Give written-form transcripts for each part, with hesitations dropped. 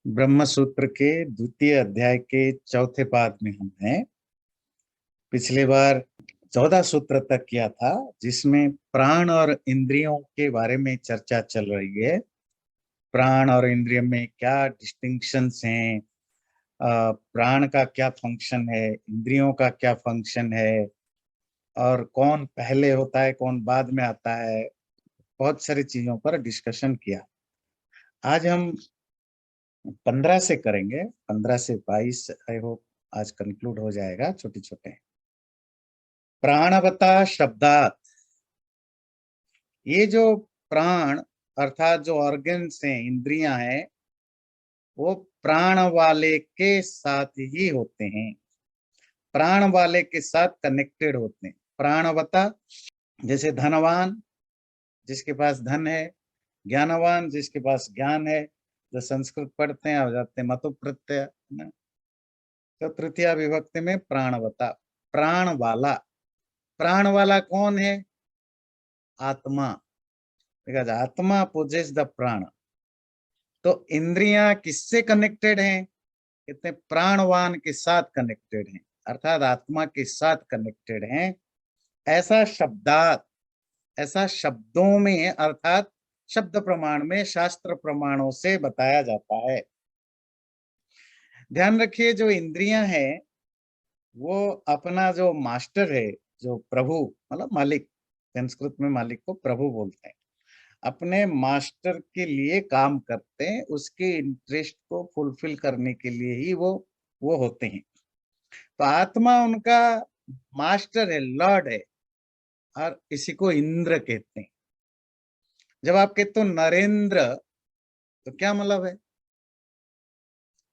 ब्रह्म सूत्र के द्वितीय अध्याय के चौथे पाद में हम हैं। पिछले बार 14 सूत्र तक किया था, जिसमें प्राण और इंद्रियों के बारे में चर्चा चल रही है। प्राण और इंद्रिय में क्या डिस्टिंक्शंस हैं, प्राण का क्या फंक्शन है, इंद्रियों का क्या फंक्शन है, और कौन पहले होता है कौन बाद में आता है। बहुत सारी चीजों पर डिस्कशन किया। आज हम 15 से करेंगे, 15 से 22 आई होप आज कंक्लूड हो जाएगा। छोटे छोटे प्राणवता शब्दात, ये जो प्राण अर्थात जो ऑर्गन्स हैं, इंद्रियां हैं, वो प्राण वाले के साथ ही होते हैं, प्राण वाले के साथ कनेक्टेड होते हैं। प्राणवता जैसे धनवान जिसके पास धन है, ज्ञानवान जिसके पास ज्ञान है। जो संस्कृत पढ़ते हैं आ जाते हैं मतु प्रत्यय, है ना। तो तृतीया विभक्ति में प्राणवता, प्राण वाला। प्राण वाला कौन है? आत्मा। बिकॉज आत्मा पोजेस द प्राण। तो इंद्रियां किससे कनेक्टेड हैं? कितने प्राणवान के साथ कनेक्टेड हैं, अर्थात आत्मा के साथ कनेक्टेड हैं। ऐसा शब्दात, ऐसा शब्दों में अर्थात शब्द प्रमाण में, शास्त्र प्रमाणों से बताया जाता है। ध्यान रखिए, जो इंद्रियां हैं वो अपना जो मास्टर है, जो प्रभु मतलब मालिक, संस्कृत में मालिक को प्रभु बोलते हैं, अपने मास्टर के लिए काम करते हैं। उसके इंटरेस्ट को फुलफिल करने के लिए ही वो होते हैं। तो आत्मा उनका मास्टर है, लॉर्ड है, और इसी को इंद्र कहते हैं। जब आप कहते हो नरेंद्र, तो क्या मतलब है?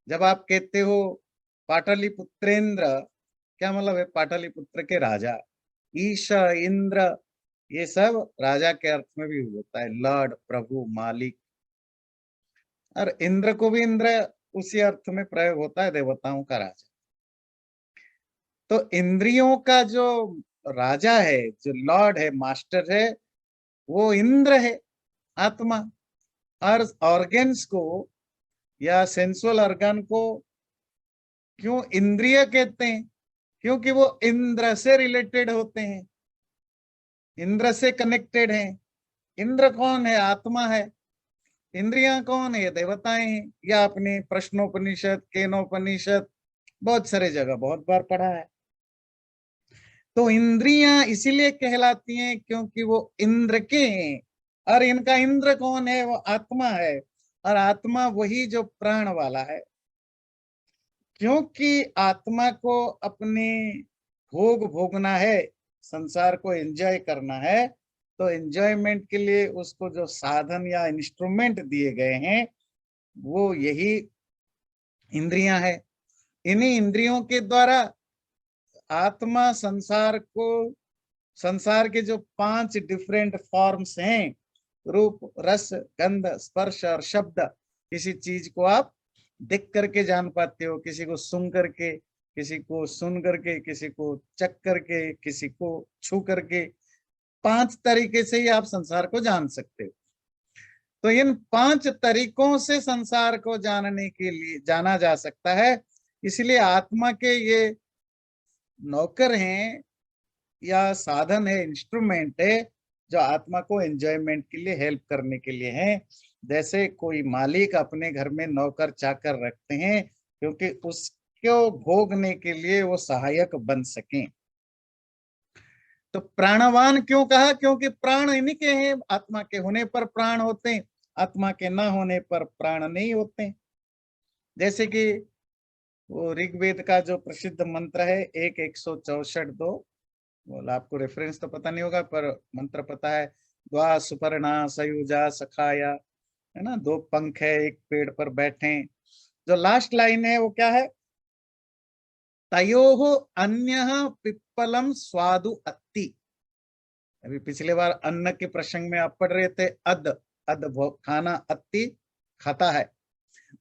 जब आप कहते हो पाटलिपुत्रेंद्र, क्या मतलब है? पाटलिपुत्र के राजा। ईश, इंद्र, ये सब राजा के अर्थ में भी होता है, लॉर्ड, प्रभु, मालिक। और इंद्र को भी इंद्र उसी अर्थ में प्रयोग होता है, देवताओं का राजा। तो इंद्रियों का जो राजा है, जो लॉर्ड है, मास्टर है, वो इंद्र है, आत्मा। और ऑर्गन्स को या सेंसुअल ऑर्गन को क्यों इंद्रिय कहते हैं? क्योंकि वो इंद्र से रिलेटेड होते हैं, इंद्र से कनेक्टेड हैं। इंद्र कौन है? आत्मा है। इंद्रियां कौन है? देवताएं हैं। या अपने प्रश्नोपनिषद, केनोपनिषद, बहुत सारे जगह बहुत बार पढ़ा है। तो इंद्रियां इसीलिए कहलाती हैं क्योंकि वो इंद्र के हैं। और इनका इंद्र कौन है? वो आत्मा है। और आत्मा वही जो प्राण वाला है। क्योंकि आत्मा को अपने भोग भोगना है, संसार को एंजॉय करना है, तो एंजॉयमेंट के लिए उसको जो साधन या इंस्ट्रूमेंट दिए गए हैं वो यही इंद्रियां हैं। इन्हीं इंद्रियों के द्वारा आत्मा संसार के जो 5 डिफरेंट फॉर्म्स हैं, रूप, रस, गंध, स्पर्श और शब्द, किसी चीज को आप देख करके जान पाते हो, किसी को सुन करके, किसी को सुन करके, किसी को चख करके, किसी को छू करके, 5 तरीके से ही आप संसार को जान सकते हो। तो इन 5 तरीकों से संसार को जानने के लिए जाना जा सकता है। इसलिए आत्मा के ये नौकर हैं या साधन है, इंस्ट्रूमेंट है, जो आत्मा को एंजॉयमेंट के लिए, हेल्प करने के लिए है। जैसे कोई मालिक अपने घर में नौकर चाकर रखते हैं क्योंकि उसको भोगने के लिए वो सहायक बन सकें। तो प्राणवान क्यों कहा? क्योंकि प्राण इन्हीं के हैं। आत्मा के होने पर प्राण होते हैं, आत्मा के ना होने पर प्राण नहीं होते। जैसे कि वो ऋग्वेद का जो प्रसिद्ध मंत्र है 1/164, बोला आपको रेफरेंस तो पता नहीं होगा पर मंत्र पता है। द्वा सुपर्णा सयुजा सखाया, है ना, 2 पंख है, एक पेड़ पर बैठे। जो लास्ट लाइन है वो क्या है? तयोः अन्यः पिप्पलम स्वादु अत्ति। अभी पिछले बार अन्न के प्रसंग में आप पढ़ रहे थे, अद अद खाना, अत्ति खाता है।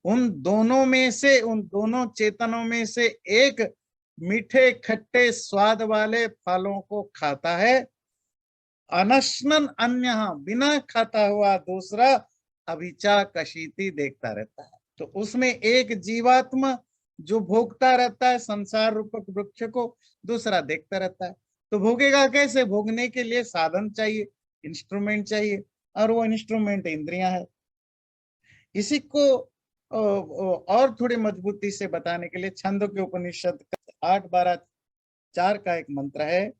उन दोनों में से, उन दोनों चेतनों में से एक मीठे खट्टे स्वाद वाले फलों को खाता है। अनशनन अन्य, बिना खाता हुआ दूसरा अभिचा कशीति देखता रहता है। तो उसमें एक जीवात्मा जो भोगता रहता है संसार रूपक वृक्ष को, दूसरा देखता रहता है। तो भोगेगा कैसे? भोगने के लिए साधन चाहिए, इंस्ट्रूमेंट चाहिए, और वो इंस्ट्रूमेंट इंद्रियां है। इसी को और थोड़ी मजबूती से बताने के लिए छंदों के उपनिषद 8-12-4 का एक मंत्र है,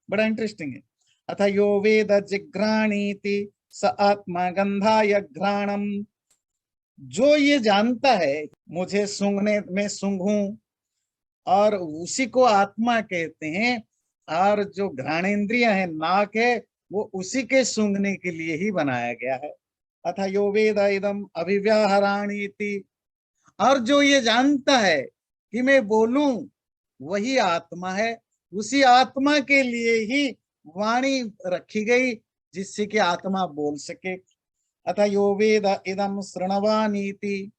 बड़ा इंटरेस्टिंग है। अथ यो वेद जिघ्राणीति स आत्मा गंधाय घ्राणम। जो ये जानता है मुझे सूंघने में सूंघूं, और उसी को आत्मा कहते हैं। और जो घ्राणेन्द्रिय है, नाक है, वो उसी के सूंघने के लिए ही बनाया गया है। अथ यो वेद इदम अभिव्याहराणीति। और जो ये जानता है कि मैं बोलूं, वही आत्मा है। उसी आत्मा के लिए ही वाणी रखी गई, जिससे कि आत्मा बोल सके। अथ यो वेद इदम श्रृणवानीति।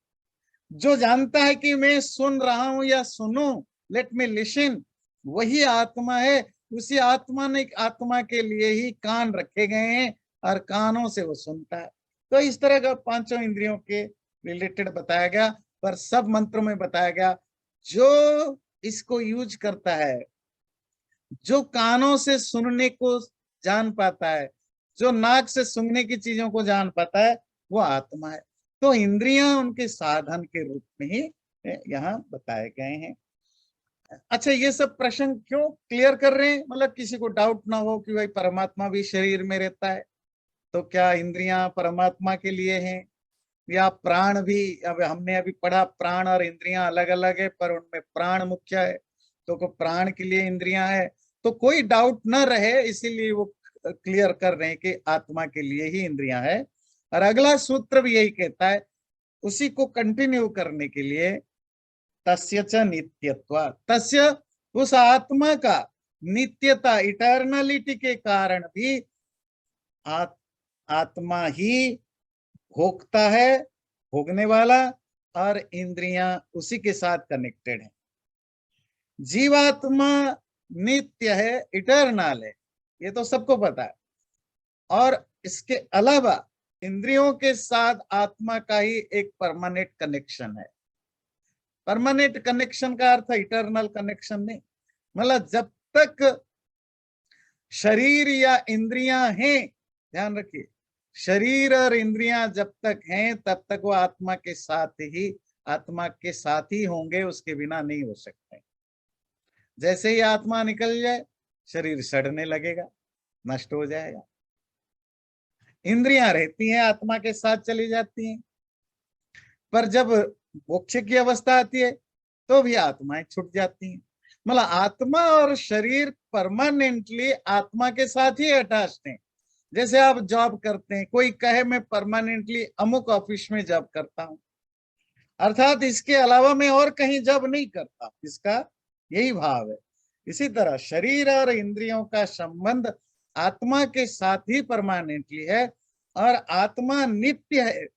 जो जानता है कि मैं सुन रहा हूं या सुनूं, लेट मी लिसन, वही आत्मा है। उसी आत्मा के लिए ही कान रखे गए हैं, और कानों से वो सुनता है। तो इस तरह का पांचों इंद्रियों के रिलेटेड बताया गया, पर सब मंत्रों में बताया गया। जो इसको यूज करता है, जो कानों से सुनने को जान पाता है, जो नाक से सूंघने की चीजों को जान पाता है, वो आत्मा है। तो इंद्रियां उनके साधन के रूप में ही यहाँ बताए गए हैं। अच्छा, ये सब प्रश्न क्यों क्लियर कर रहे हैं? मतलब किसी को डाउट ना हो कि भाई परमात्मा भी शरीर में रहता है, तो क्या इंद्रियां परमात्मा के लिए हैं, या प्राण भी? अब हमने अभी पढ़ा प्राण और इंद्रियां अलग अलग है, पर उनमें प्राण मुख्य है, तो को प्राण के लिए इंद्रियां है। तो कोई डाउट ना रहे, इसीलिए वो क्लियर कर रहे हैं कि आत्मा के लिए ही इंद्रियां है। और अगला सूत्र भी यही कहता है, उसी को कंटिन्यू करने के लिए, तस्य च नित्यत्वा, तस्य उस आत्मा का नित्यता, इटर्नलिटी के कारण भी आत्मा ही भोगता है, भोगने वाला, और इंद्रियां उसी के साथ कनेक्टेड है। जीवात्मा नित्य है, इटर्नल है, ये तो सबको पता है। और इसके अलावा इंद्रियों के साथ आत्मा का ही एक परमानेंट कनेक्शन है। परमानेंट कनेक्शन का अर्थ इटर्नल कनेक्शन नहीं। मतलब जब तक शरीर या इंद्रियां हैं, ध्यान रखिए, शरीर और इंद्रियां जब तक हैं, तब तक वो आत्मा के साथ ही होंगे, उसके बिना नहीं हो सकते। जैसे ही आत्मा निकल जाए, शरीर सड़ने लगेगा, नष्ट हो जाएगा। इंद्रियां रहती हैं, आत्मा के साथ चली जाती हैं, पर जब मोक्ष की अवस्था आती है, तो भी आत्माएं छूट जाती हैं। मतलब आत्मा और शरीर परमानेंटली आत्मा के साथ ही अटैच्ड हैं। जैसे आप जॉब करते हैं, कोई कहे मैं परमानेंटली अमुक ऑफिस में जॉब करता हूं, अर्थात इसके अलावा मैं और कहीं जॉब नहीं करता, इसका यही भाव है। इसी तरह शरीर और इंद्रियों का संबंध आत्मा के साथ ही परमानेंटली है, और आत्मा नित्य है।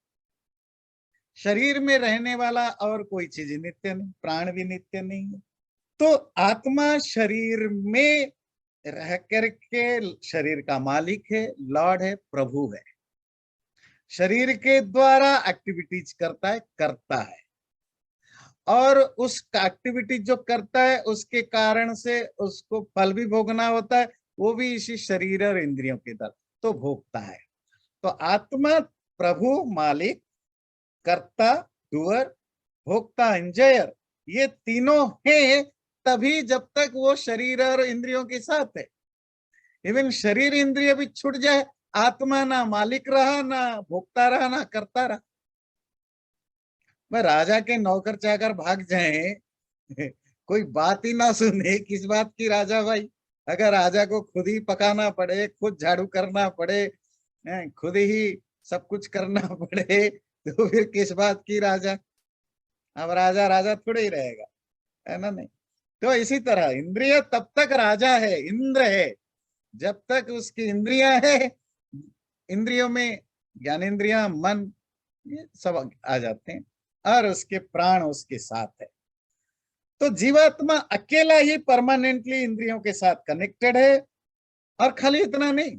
शरीर में रहने वाला और कोई चीज नित्य नहीं, प्राण भी नित्य नहीं है। तो आत्मा शरीर में रह करके शरीर का मालिक है, लॉर्ड है, प्रभु है। शरीर के द्वारा एक्टिविटीज करता है, और उस एक्टिविटी जो करता है, उसके कारण से उसको फल भी भोगना होता है, वो भी इसी शरीर और इंद्रियों के द्वारा तो भोगता है। तो आत्मा प्रभु, मालिक, कर्ता, डूअर, भोक्ता, एंजॉयर, ये तीनों हैं तभी जब तक वो शरीर और इंद्रियों के साथ है। इवन शरीर इंद्रिय भी छूट जाए, आत्मा ना मालिक रहा, ना भोक्ता रहा, ना करता रहा। मैं राजा के नौकर चाकर भाग जाए, कोई बात ही ना सुने, किस बात की राजा भाई? अगर राजा को खुद ही पकाना पड़े, खुद झाड़ू करना पड़े, खुद ही सब कुछ करना पड़े, तो फिर किस बात की राजा? अब राजा राजा थोड़े ही रहेगा, है ना? नहीं। तो इसी तरह इंद्रिय तब तक राजा है, इंद्र है, जब तक उसकी इंद्रियां है। इंद्रियों में ज्ञानेन्द्रियां, मन, ये सब आ जाते हैं, और उसके प्राण उसके साथ है। तो जीवात्मा अकेला ही परमानेंटली इंद्रियों के साथ कनेक्टेड है। और खाली इतना नहीं,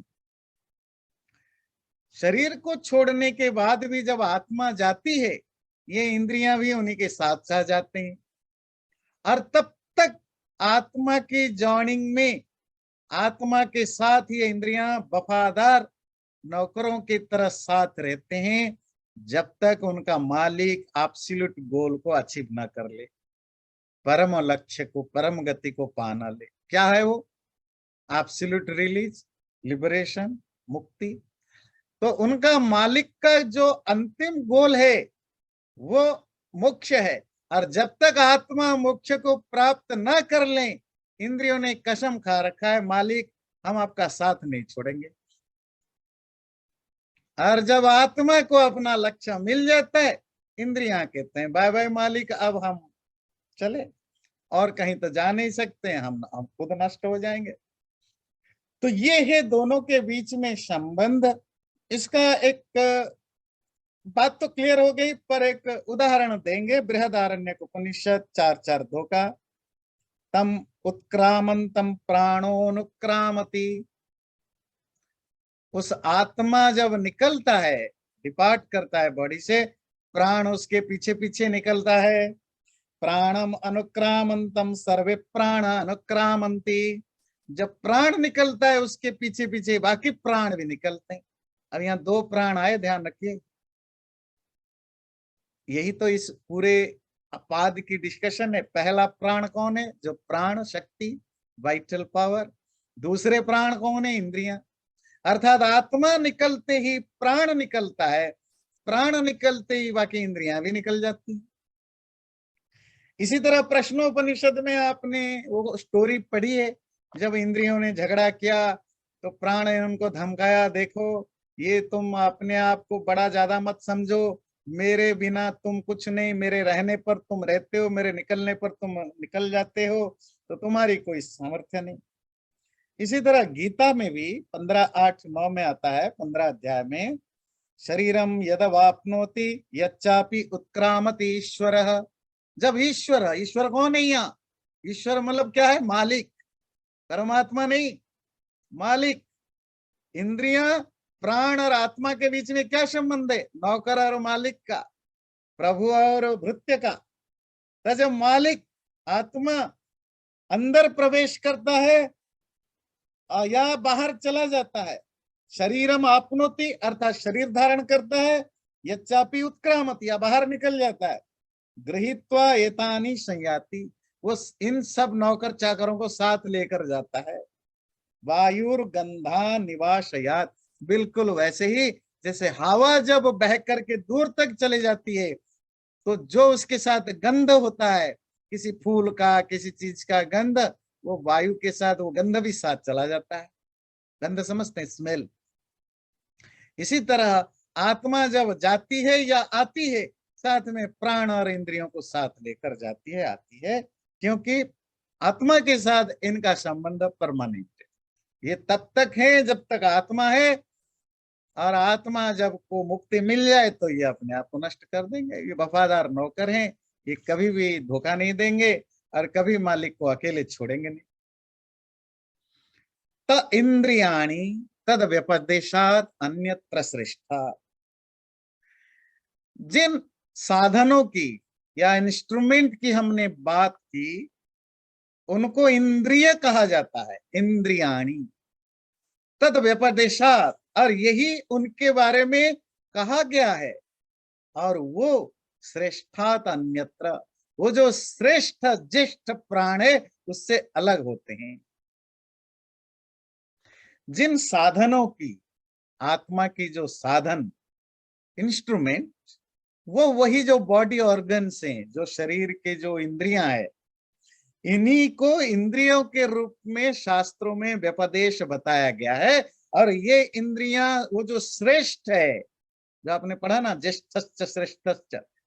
शरीर को छोड़ने के बाद भी जब आत्मा जाती है, ये इंद्रियां भी उन्हीं के साथ साथ जाते हैं। और तब तक आत्मा की जॉइनिंग में, आत्मा के साथ ये इंद्रियां वफादार नौकरों की तरह साथ रहते हैं, जब तक उनका मालिक एब्सोल्यूट गोल को अचीव ना कर ले, परम लक्ष्य को, परम गति को पाना ले। क्या है वो? एब्सोल्यूट रिलीज, लिबरेशन, मुक्ति। तो उनका मालिक का जो अंतिम गोल है वो मोक्ष है। और जब तक आत्मा मोक्ष को प्राप्त न कर ले, इंद्रियों ने कसम खा रखा है, मालिक हम आपका साथ नहीं छोड़ेंगे। और जब आत्मा को अपना लक्ष्य मिल जाता है, इंद्रियां कहते हैं बाय बाय मालिक, अब हम चले, और कहीं तो जा नहीं सकते हैं, हम खुद नष्ट हो जाएंगे। तो ये है दोनों के बीच में संबंध। इसका एक बात तो क्लियर हो गई, पर एक उदाहरण देंगे बृहदारण्यक उपनिषद 4:4-2 का। तम उत्क्रामंतम प्राणोनुक्रामति। उस आत्मा जब निकलता है, डिपार्ट करता है बॉडी से, प्राण उसके पीछे पीछे निकलता है। प्राणम अनुक्रामंतम सर्वे प्राण अनुक्रामंती। जब प्राण निकलता है उसके पीछे पीछे बाकी प्राण भी निकलते हैं। अब यहाँ दो प्राण आए, ध्यान रखिए। यही तो इस पूरे अपाद की डिस्कशन है। पहला प्राण कौन है? जो प्राण शक्ति, वाइटल पावर। दूसरे प्राण कौन है? इंद्रियां। अर्थात आत्मा निकलते ही प्राण निकलता है, प्राण निकलते ही बाकी इंद्रियां भी निकल जाती हैं। इसी तरह प्रश्नोपनिषद में आपने वो स्टोरी पढ़ी है, जब इंद्रियों ने झगड़ा किया तो प्राण ने उनको धमकाया, देखो ये तुम अपने आप को बड़ा ज्यादा मत समझो, मेरे बिना तुम कुछ नहीं, मेरे रहने पर तुम रहते हो, मेरे निकलने पर तुम निकल जाते हो, तो तुम्हारी कोई सामर्थ्य नहीं। इसी तरह गीता में भी 15:8-9 में आता है, 15 अध्याय में, शरीरम यदवाप्नोति यच्चापि उत्क्रामति ईश्वरः। जब ईश्वर, ईश्वर कौन है यहाँ? ईश्वर मतलब क्या है? मालिक, परमात्मा नहीं, मालिक। इंद्रियां, प्राण और आत्मा के बीच में क्या संबंध है? नौकर और मालिक का, प्रभु और भृत्य का। तो जब मालिक आत्मा अंदर प्रवेश करता है या बाहर चला जाता है, शरीरम आपनोति अर्थात शरीर धारण करता है, यच्चापि उत्क्रामति या बाहर निकल जाता है, गृहीत्वा एतानि संयाति, वो इन सब नौकर चाकरों को साथ लेकर जाता है। वायुर्गंधा निवासयात, बिल्कुल वैसे ही जैसे हवा जब बह करके दूर तक चली जाती है, तो जो उसके साथ गंध होता है, किसी फूल का, किसी चीज का गंध, वो वायु के साथ वो गंध भी साथ चला जाता है। गंध समझते हैं? स्मेल। इसी तरह आत्मा जब जाती है या आती है, साथ में प्राण और इंद्रियों को साथ लेकर जाती है, आती है, क्योंकि आत्मा के साथ इनका संबंध परमानेंट है। ये तब तक है जब तक आत्मा है, और आत्मा जब को मुक्ति मिल जाए तो ये अपने आप को नष्ट कर देंगे। ये वफादार नौकर हैं, ये कभी भी धोखा नहीं देंगे और कभी मालिक को अकेले छोड़ेंगे नहीं। त इंद्रियाणि तद व्यपदेशात अन्यत्र श्रेष्ठा। जिन साधनों की या इंस्ट्रूमेंट की हमने बात की, उनको इंद्रिय कहा जाता है, इंद्रियाणि तद व्यपदेशात, और यही उनके बारे में कहा गया है। और वो श्रेष्ठात अन्यत्र, वो जो श्रेष्ठ ज्येष्ठ प्राण है उससे अलग होते हैं। जिन साधनों की, आत्मा की जो साधन, इंस्ट्रूमेंट, वो वही जो बॉडी ऑर्गन्स हैं, जो शरीर के जो इंद्रियां है, इन्हीं को इंद्रियों के रूप में शास्त्रों में व्यपदेश बताया गया है। और ये इंद्रियां वो जो श्रेष्ठ है, जो आपने पढ़ा ना, ज्येष्ठ श्रेष्ठ,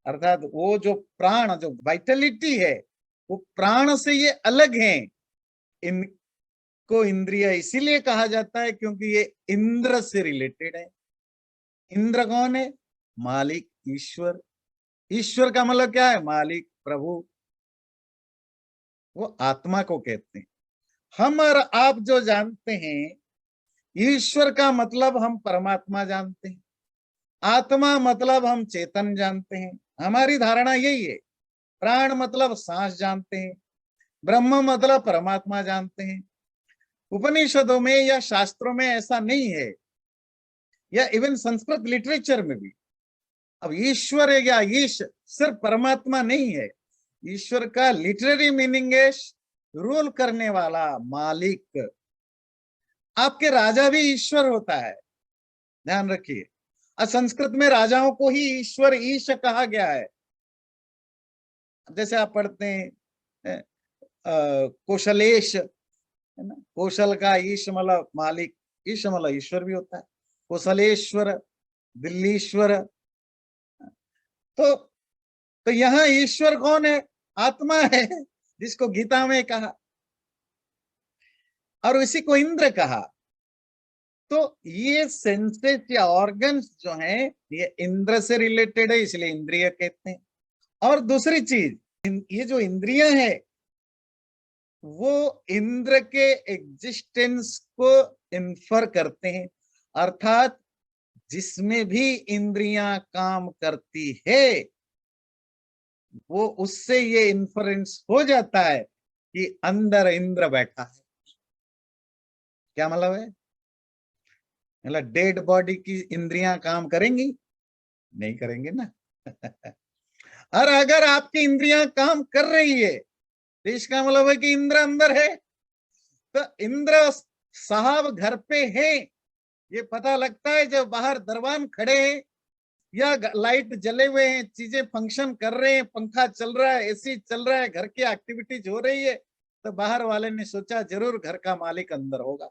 अर्थात वो जो प्राण, जो वाइटलिटी है, वो प्राण से ये अलग हैं। इनको इंद्रिय इसीलिए कहा जाता है क्योंकि ये इंद्र से रिलेटेड है। इंद्र कौन है? मालिक, ईश्वर। ईश्वर का मतलब क्या है? मालिक, प्रभु। वो आत्मा को कहते हैं। हम और आप जो जानते हैं, ईश्वर का मतलब हम परमात्मा जानते हैं, आत्मा मतलब हम चेतन जानते हैं, हमारी धारणा यही है, प्राण मतलब सांस जानते हैं, ब्रह्म मतलब परमात्मा जानते हैं। उपनिषदों में या शास्त्रों में ऐसा नहीं है, या इवन संस्कृत लिटरेचर में भी। अब ईश्वर है या ईश सिर्फ परमात्मा नहीं है। ईश्वर का लिटरेरी मीनिंग है रूल करने वाला, मालिक। आपके राजा भी ईश्वर होता है, ध्यान रखिए। संस्कृत में राजाओं को ही ईश्वर, ईश कहा गया है। जैसे आप पढ़ते हैं कौशलेश, है ना, कौशल का ईश मतलब मालिक, ईश मतलब ईश्वर भी होता है। कौशलेश्वर, दिल्लीश्वर। तो तो यहाँ ईश्वर कौन है? आत्मा है, जिसको गीता में कहा, और इसी को इंद्र कहा। तो ये सेंसेस या ऑर्गन्स जो हैं, ये इंद्र से रिलेटेड है, इसलिए इंद्रिय कहते हैं। और दूसरी चीज, ये जो इंद्रियां हैं, वो इंद्र के एग्जिस्टेंस को इन्फर करते हैं। अर्थात जिसमें भी इंद्रियां काम करती है, वो उससे ये इन्फरेंस हो जाता है कि अंदर इंद्र बैठा है। क्या मतलब है? मतलब डेड बॉडी की इंद्रियां काम करेंगी? नहीं करेंगे ना। और अगर आपकी इंद्रियां काम कर रही है, तो इसका मतलब है कि इंद्र अंदर है। तो इंद्र साहब घर पे हैं, ये पता लगता है जब बाहर दरबान खड़े हैं, या लाइट जले हुए हैं, चीजें फंक्शन कर रहे हैं, पंखा चल रहा है, एसी चल रहा है, घर की एक्टिविटीज हो रही है, तो बाहर वाले ने सोचा जरूर घर का मालिक अंदर होगा।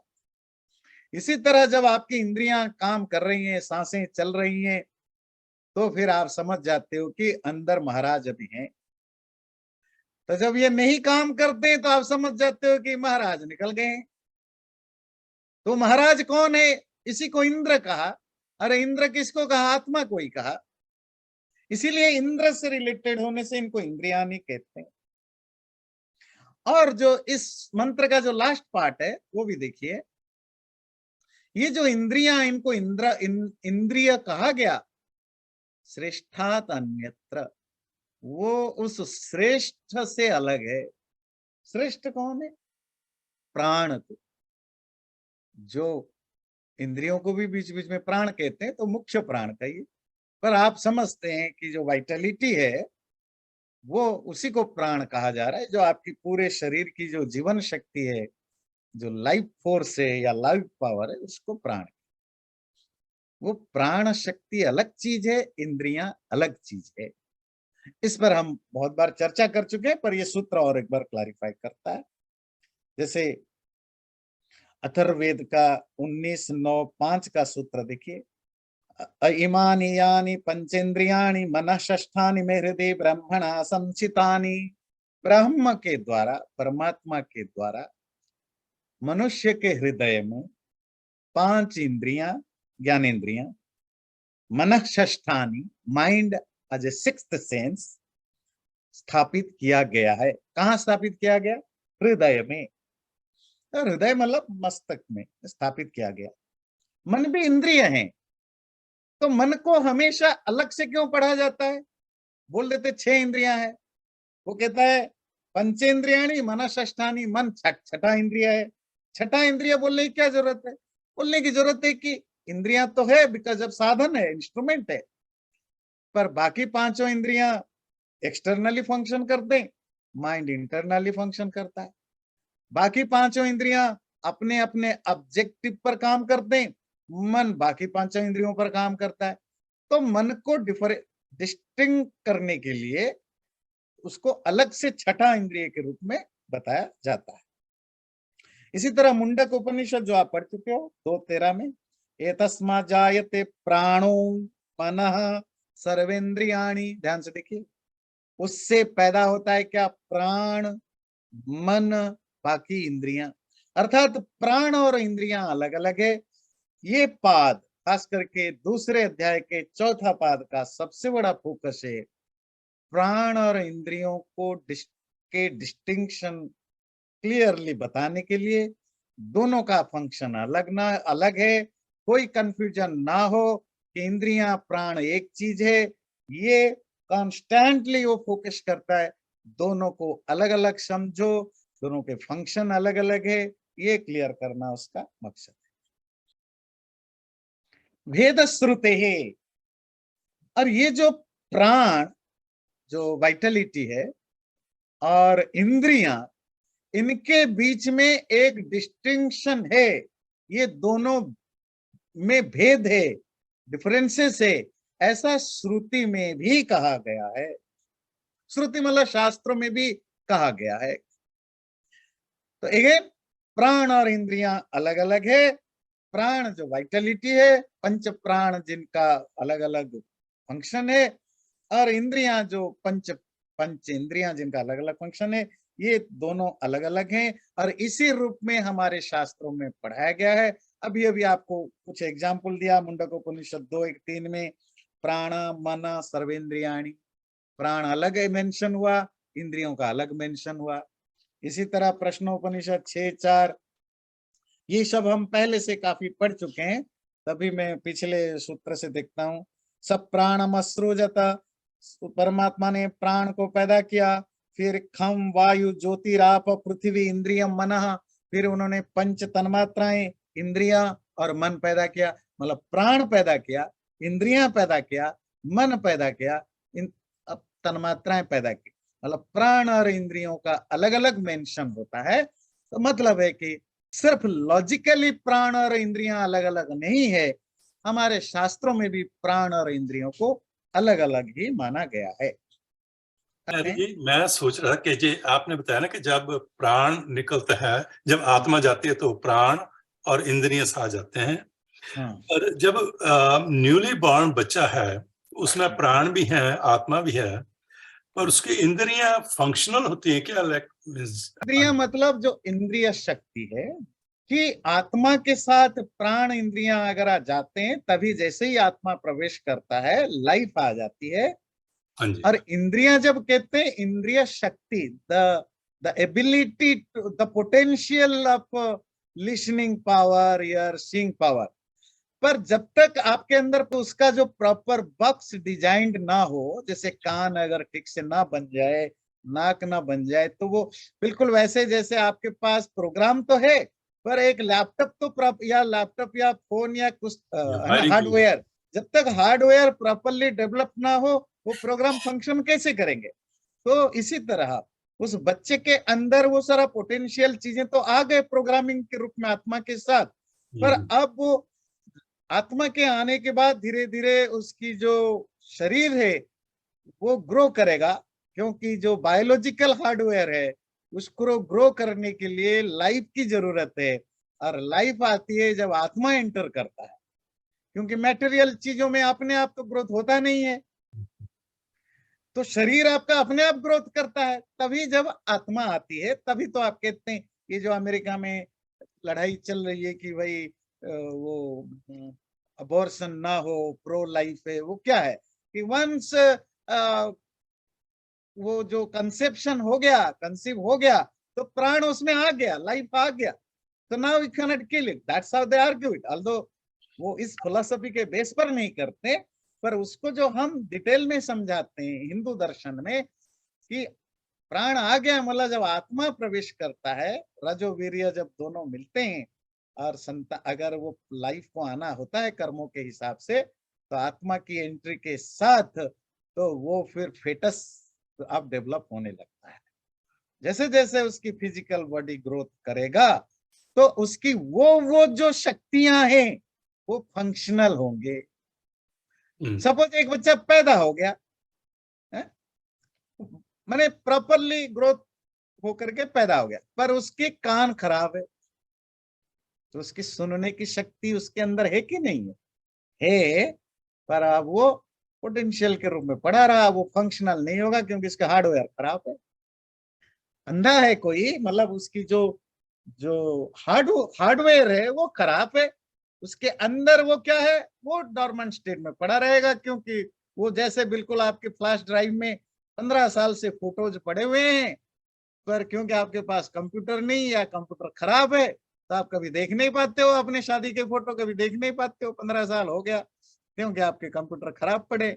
इसी तरह जब आपकी इंद्रियां काम कर रही हैं, सांसें चल रही हैं, तो फिर आप समझ जाते हो कि अंदर महाराज अभी हैं। तो जब ये नहीं काम करते, तो आप समझ जाते हो कि महाराज निकल गए हैं। तो महाराज कौन है? इसी को इंद्र कहा। अरे इंद्र किसको कहा? आत्मा को ही कहा। इसीलिए इंद्र से रिलेटेड होने से इनको इंद्रियानी कहते हैं। और जो इस मंत्र का जो लास्ट पार्ट है, वो भी देखिए। ये जो इंद्रियां, इनको इंद्रिय कहा गया, श्रेष्ठात अन्यत्र, वो उस श्रेष्ठ से अलग है। श्रेष्ठ कौन है? प्राण को। जो इंद्रियों को भी बीच बीच में प्राण कहते हैं, तो मुख्य प्राण का ये। पर आप समझते हैं कि जो वाइटलिटी है, वो उसी को प्राण कहा जा रहा है। जो आपकी पूरे शरीर की जो जीवन शक्ति है, जो लाइफ फोर्स है या लाइफ पावर है, उसको प्राण। वो प्राण शक्ति अलग चीज है, इंद्रियां अलग चीज है। इस पर हम बहुत बार चर्चा कर चुके हैं, पर ये सूत्र और एक बार क्लैरिफाई करता है। जैसे अथर्ववेद का 19:9:5 का सूत्र देखिए। इमानि यानि पंचेन्द्रियाणि मनः षष्ठानि मे हृदय ब्रह्मणा संचितानि। ब्रह्म के द्वारा, परमात्मा के द्वारा मनुष्य के हृदय में 5 इंद्रियां, ज्ञानेन्द्रियां, मनः षष्ठानि, mind as a sixth sense, स्थापित किया गया है। कहाँ स्थापित किया गया? हृदय में। तो हृदय मतलब मस्तक में स्थापित किया गया। मन भी इंद्रिय है, तो मन को हमेशा अलग से क्यों पढ़ा जाता है? बोल देते 6 इंद्रियां हैं, वो कहता है पंचेंद्रियाणी मन षष्ठानी, मन छठा इंद्रिय है। छठा इंद्रिय बोलने की क्या जरूरत है? बोलने की जरूरत है कि इंद्रियां तो है, बिकॉज अब साधन है, इंस्ट्रूमेंट है, पर बाकी पांचों इंद्रियां एक्सटर्नली फंक्शन करते हैं, माइंड इंटरनली फंक्शन करता है। बाकी पांचों इंद्रियां अपने अपने ऑब्जेक्टिव पर काम करते हैं, मन बाकी पांचों इंद्रियों पर काम करता है। तो मन को डिस्टिंग करने के लिए उसको अलग से छठा इंद्रिय के रूप में बताया जाता है। इसी तरह मुंडक उपनिषद जो आप पढ़ चुके हो 2:13 में, एतस्मा जायते प्राणो मनः सर्वेन्द्रियाणि, ध्यान से देखिए, उससे पैदा होता है क्या? प्राण, मन, बाकी इंद्रियां। अर्थात प्राण और इंद्रियां अलग अलग है। ये पाद, खास करके दूसरे अध्याय के चौथा पाद का सबसे बड़ा फोकस है प्राण और इंद्रियों को के डिस्टिंक्शन क्लियरली बताने के लिए। दोनों का फंक्शन अलग ना अलग है, कोई कंफ्यूजन ना हो कि इंद्रियां प्राण एक चीज है। ये कॉन्स्टेंटली वो फोकस करता है, दोनों को अलग अलग समझो, दोनों के फंक्शन अलग अलग है, ये क्लियर करना उसका मकसद है। भेद श्रुते है, और ये जो प्राण, जो वाइटलिटी है, और इंद्रियां, इनके बीच में एक डिस्टिंक्शन है, ये दोनों में भेद है, डिफरेंसेस है, ऐसा श्रुति में भी कहा गया है। श्रुति मतलब शास्त्रों में भी कहा गया है। तो अगेन प्राण और इंद्रियां अलग अलग है। प्राण जो वाइटलिटी है, पंच प्राण जिनका अलग अलग फंक्शन है, और इंद्रियां जो पंच इंद्रियां जिनका अलग अलग फंक्शन है, ये दोनों अलग अलग हैं, और इसी रूप में हमारे शास्त्रों में पढ़ाया गया है। अभी अभी आपको कुछ एग्जाम्पल दिया, मुंडकोपनिषद 2:1-3 में प्राण मन सर्वेंद्रियाणि, प्राण अलग मेंशन हुआ, इंद्रियों का अलग मेंशन हुआ। इसी तरह प्रश्नोपनिषद 6:4, ये सब हम पहले से काफी पढ़ चुके हैं, तभी मैं पिछले सूत्र से देखता हूं। सब प्राणम असृजत, परमात्मा ने प्राण को पैदा किया, फिर खम वायु ज्योतिराप पृथ्वी इंद्रियम मनः, फिर उन्होंने पंच तन्मात्राएं इंद्रियां और मन पैदा किया, मतलब प्राण पैदा किया, इंद्रियां पैदा किया, मन पैदा किया, इन तन्मात्राएं पैदा की, मतलब प्राण और इंद्रियों का अलग अलग मेंशन होता है। तो मतलब है कि सिर्फ लॉजिकली प्राण और इंद्रियां अलग अलग नहीं है, हमारे शास्त्रों में भी प्राण और इंद्रियों को अलग अलग ही माना गया है। मैं सोच रहा कि जी आपने बताया ना कि जब प्राण निकलता है, जब आत्मा जाती है तो प्राण और इंद्रियां साथ जाते हैं। और जब न्यूली बॉर्न बच्चा है, उसमें प्राण भी है, आत्मा भी है, और उसकी इंद्रियां फंक्शनल होती है क्या? इंद्रियां मतलब जो इंद्रिय शक्ति है, कि आत्मा के साथ प्राण इंद्रियां अगर आ जाते हैं, तभी जैसे ही आत्मा प्रवेश करता है लाइफ आ जाती है। और इंद्रियां जब कहते हैं, इंद्रिय शक्ति, the ability, the potential of listening power या सीइंग पावर, पर जब तक आपके अंदर तो उसका जो प्रॉपर बॉक्स डिजाइंड ना हो, जैसे कान अगर ठीक से ना बन जाए, नाक ना बन जाए, तो वो बिल्कुल वैसे जैसे आपके पास प्रोग्राम तो है, पर एक लैपटॉप तो या लैपटॉप या फोन या कुछ हार्डवेयर, जब तक हार्डवेयर प्रॉपरली डेवलप ना हो, वो प्रोग्राम फंक्शन कैसे करेंगे? तो इसी तरह उस बच्चे के अंदर वो सारा पोटेंशियल चीजें तो आ गए प्रोग्रामिंग के रूप में आत्मा के साथ, पर अब वो आत्मा के आने के बाद धीरे धीरे उसकी जो शरीर है वो ग्रो करेगा, क्योंकि जो बायोलॉजिकल हार्डवेयर है उसको ग्रो करने के लिए लाइफ की जरूरत है, और लाइफ आती है जब आत्मा एंटर करता है, क्योंकि मटेरियल चीजों में अपने आप तो ग्रोथ होता नहीं है। तो शरीर आपका अपने आप ग्रोथ करता है, तभी जब आत्मा आती है, तभी तो आप कहते हैं ये जो अमेरिका में लड़ाई चल रही है कि भाई वो अबॉर्शन ना हो, प्रो लाइफ है, वो क्या है कि वंस वो जो कंसेप्शन हो गया, कंसीव हो गया, तो प्राण उसमें आ गया, लाइफ आ गया, तो now we can not kill it, that's how they argue it. Although वो इस फिलॉसफी के बेस पर नहीं करते, पर उसको जो हम डिटेल में समझाते हैं हिंदू दर्शन में, कि प्राण आ गया मतलब जब आत्मा प्रवेश करता है, रजो वीर्य जब दोनों मिलते हैं, और अगर वो लाइफ को आना होता है कर्मों के हिसाब से, तो आत्मा की एंट्री के साथ तो वो फिर फेटस अब डेवलप होने लगता है। जैसे जैसे उसकी फिजिकल बॉडी ग्रोथ करेगा, तो उसकी वो जो शक्तियां हैं वो फंक्शनल होंगे। सपोज एक बच्चा पैदा हो गया, माने प्रॉपरली ग्रोथ होकर के पैदा हो गया, पर उसके कान खराब है, तो उसकी सुनने की शक्ति उसके अंदर है कि नहीं है, पर अब वो पोटेंशियल के रूप में पड़ा रहा, वो फंक्शनल नहीं होगा क्योंकि इसका हार्डवेयर खराब है। अंधा है कोई, मतलब उसकी जो जो हार्डवेयर है वो खराब है, उसके अंदर वो क्या है, वो डॉर्मेंट स्टेट में पड़ा रहेगा, क्योंकि वो जैसे बिल्कुल आपके फ्लैश ड्राइव में 15 साल से फोटोज पड़े हुए हैं, पर क्योंकि आपके पास कंप्यूटर नहीं या कंप्यूटर खराब है, तो आप कभी देख नहीं पाते हो अपने शादी के फोटो, कभी देख नहीं पाते हो, 15 साल हो गया, क्योंकि आपके कंप्यूटर खराब पड़े।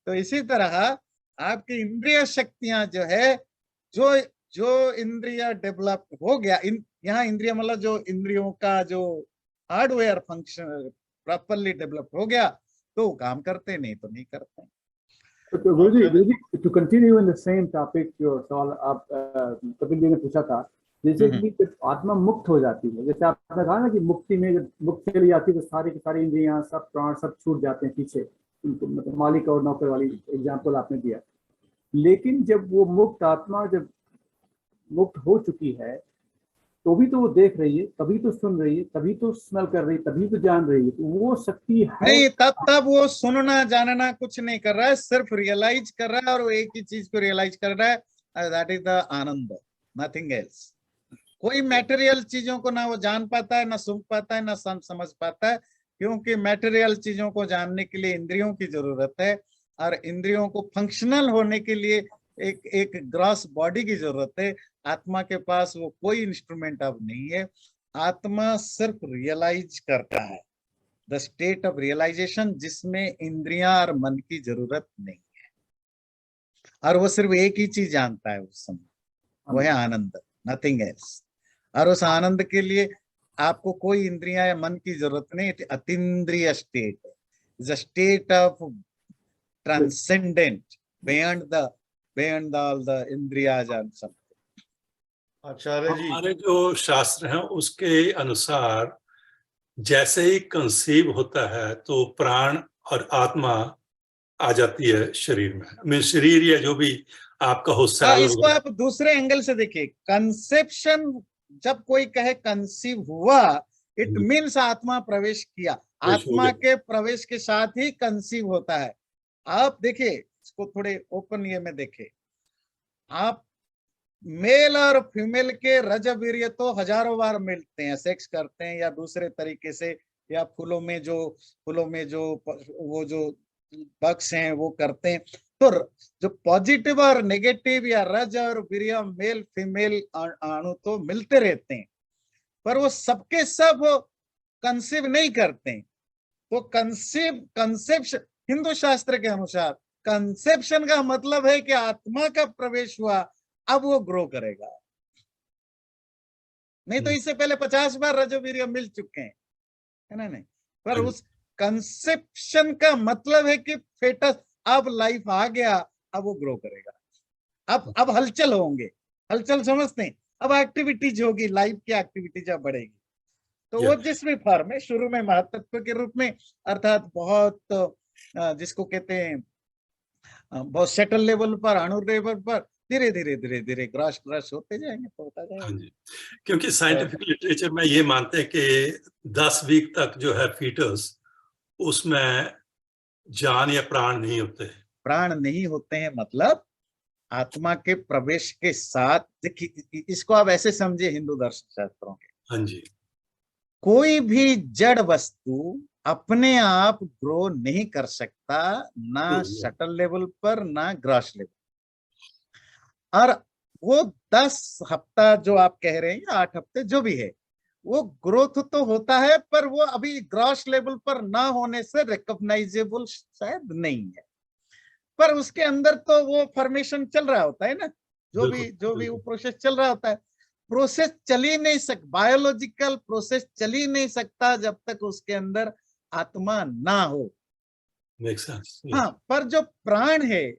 तो इसी तरह आपकी इंद्रिय शक्तियां जो है, जो जो इंद्रिय डेवलप हो गया, यहाँ इंद्रिय मतलब जो इंद्रियों का जो हार्डवेयर फंक्शन प्रॉपरली डेवलप हो गया तो काम करते, नहीं तो नहीं करते। तो Guruji, to continue in the same topic जो सवाल आप कपिल जी ने पूछा था, जैसे कि जब आत्मा मुक्त हो जाती है, जैसे आपने कहा ना कि मुक्ति में जब मुक्त चली जाती है तो सारी की सारी इंद्रियां, सब प्राण सब छूट जाते हैं पीछे, उनको मतलब मालिक और नौकर वाली एग्जाम्पल आपने दिया। लेकिन जब वो मुक्त आत्मा जब मुक्त हो चुकी है तो भी तो वो देख रही है, तभी तो सुन रही है, तभी तो स्मेल कर रही है, तभी तो जान रही है, तो वो शक्ति है नहीं। तब वो सुनना जानना कुछ नहीं कर रहा है, सिर्फ रियलाइज कर रहा है, और वो एक ही चीज को रियलाइज कर रहा है, that is the Anand, nothing else. कोई मैटेरियल चीजों को ना वो जान पाता है, ना सुन पाता है, ना समझ पाता है, क्योंकि मैटेरियल चीजों को जानने के लिए इंद्रियों की जरूरत है, और इंद्रियों को फंक्शनल होने के लिए एक ग्रॉस बॉडी की जरूरत है। आत्मा के पास वो कोई इंस्ट्रूमेंट अब नहीं है। आत्मा सिर्फ रियलाइज करता है, द स्टेट ऑफ रियलाइजेशन, जिसमें इंद्रियां और मन की जरूरत नहीं है, और वो सिर्फ एक ही चीज जानता है उस समय, वो है आनंद, नथिंग एल्स। और उस आनंद के लिए आपको कोई इंद्रियां या मन की जरूरत नहीं। अतीन्द्रिय state is a state of transcendent, beyond all the इंद्रियाज एंड सब। आचार्य जी, हमारे जो शास्त्र हैं उसके अनुसार जैसे ही कंसीव होता है तो प्राण और आत्मा आ जाती है शरीर में। मैं शरीर या जो भी आपका हो सेल, इसको आप दूसरे एंगल से देखिए। कंसेप्शन, जब कोई कहे कंसीव हुआ, इट मीन्स आत्मा प्रवेश किया। आत्मा के प्रवेश के साथ ही कंसीव होता है। आप देखिए इसको थोड़े ओपन ये में देखे। आप मेल और फीमेल के रज वीर्य तो हजारों बार मिलते हैं, सेक्स करते हैं या दूसरे तरीके से, या फूलों में जो वो जो बक्स हैं वो करते हैं। तो जो पॉजिटिव और नेगेटिव या रज और वीर्य, मेल फीमेल अणु तो मिलते रहते हैं, पर वो सबके सब कंसीव नहीं करते हैं। तो कंसेप्शन हिंदू शास्त्र के अनुसार कंसेप्शन का मतलब है कि आत्मा का प्रवेश हुआ, अब वो ग्रो करेगा। नहीं तो इससे पहले 50 बार रजोवीर्य मिल चुके हैं, है ना? नहीं, पर उस कंसेप्शन का मतलब है कि फेटस, अब लाइफ आ गया, अब वो ग्रो करेगा। अब हलचल होंगे, हलचल समझते हैं, अब एक्टिविटीज होगी, लाइफ की एक्टिविटी जब बढ़ेगी तो वो जिस भी फॉर्म में, शुरू में महातत्व के रूप में, अर्थात बहुत जिसको कहते हैं बहुत सेटल लेवल पर, अणु लेवल पर, धीरे धीरे धीरे धीरे ग्रास होते जाएंगे तो होता जाएगा। हाँ जी, क्योंकि साइंटिफिक लिटरेचर में ये मानते हैं कि 10 वीक तक जो है फीटस, उसमें जान या प्राण नहीं होते। प्राण नहीं होते हैं मतलब आत्मा के प्रवेश के साथ, देखिए इसको आप ऐसे समझिए हिंदू दर्शन शास्त्रों के। हाँ जी, कोई भी जड़ वस्तु अपने आप ग्रो नहीं कर सकता, ना शटल लेवल पर ना ग्रॉस लेवल। और वो 10 हफ्ता जो आप कह रहे हैं या 8 हफ्ते जो भी है, वो ग्रोथ तो होता है, पर वो अभी ग्रॉस लेवल पर ना होने से रिकॉग्नाइजेबल शायद नहीं है। पर उसके अंदर तो वो फॉर्मेशन चल रहा होता है ना, जो भी वो प्रोसेस चल रहा होता है। प्रोसेस चल ही नहीं बायोलॉजिकल प्रोसेस चल ही नहीं सकता जब तक उसके अंदर आत्मा ना हो। हाँ, पर जो प्राण है,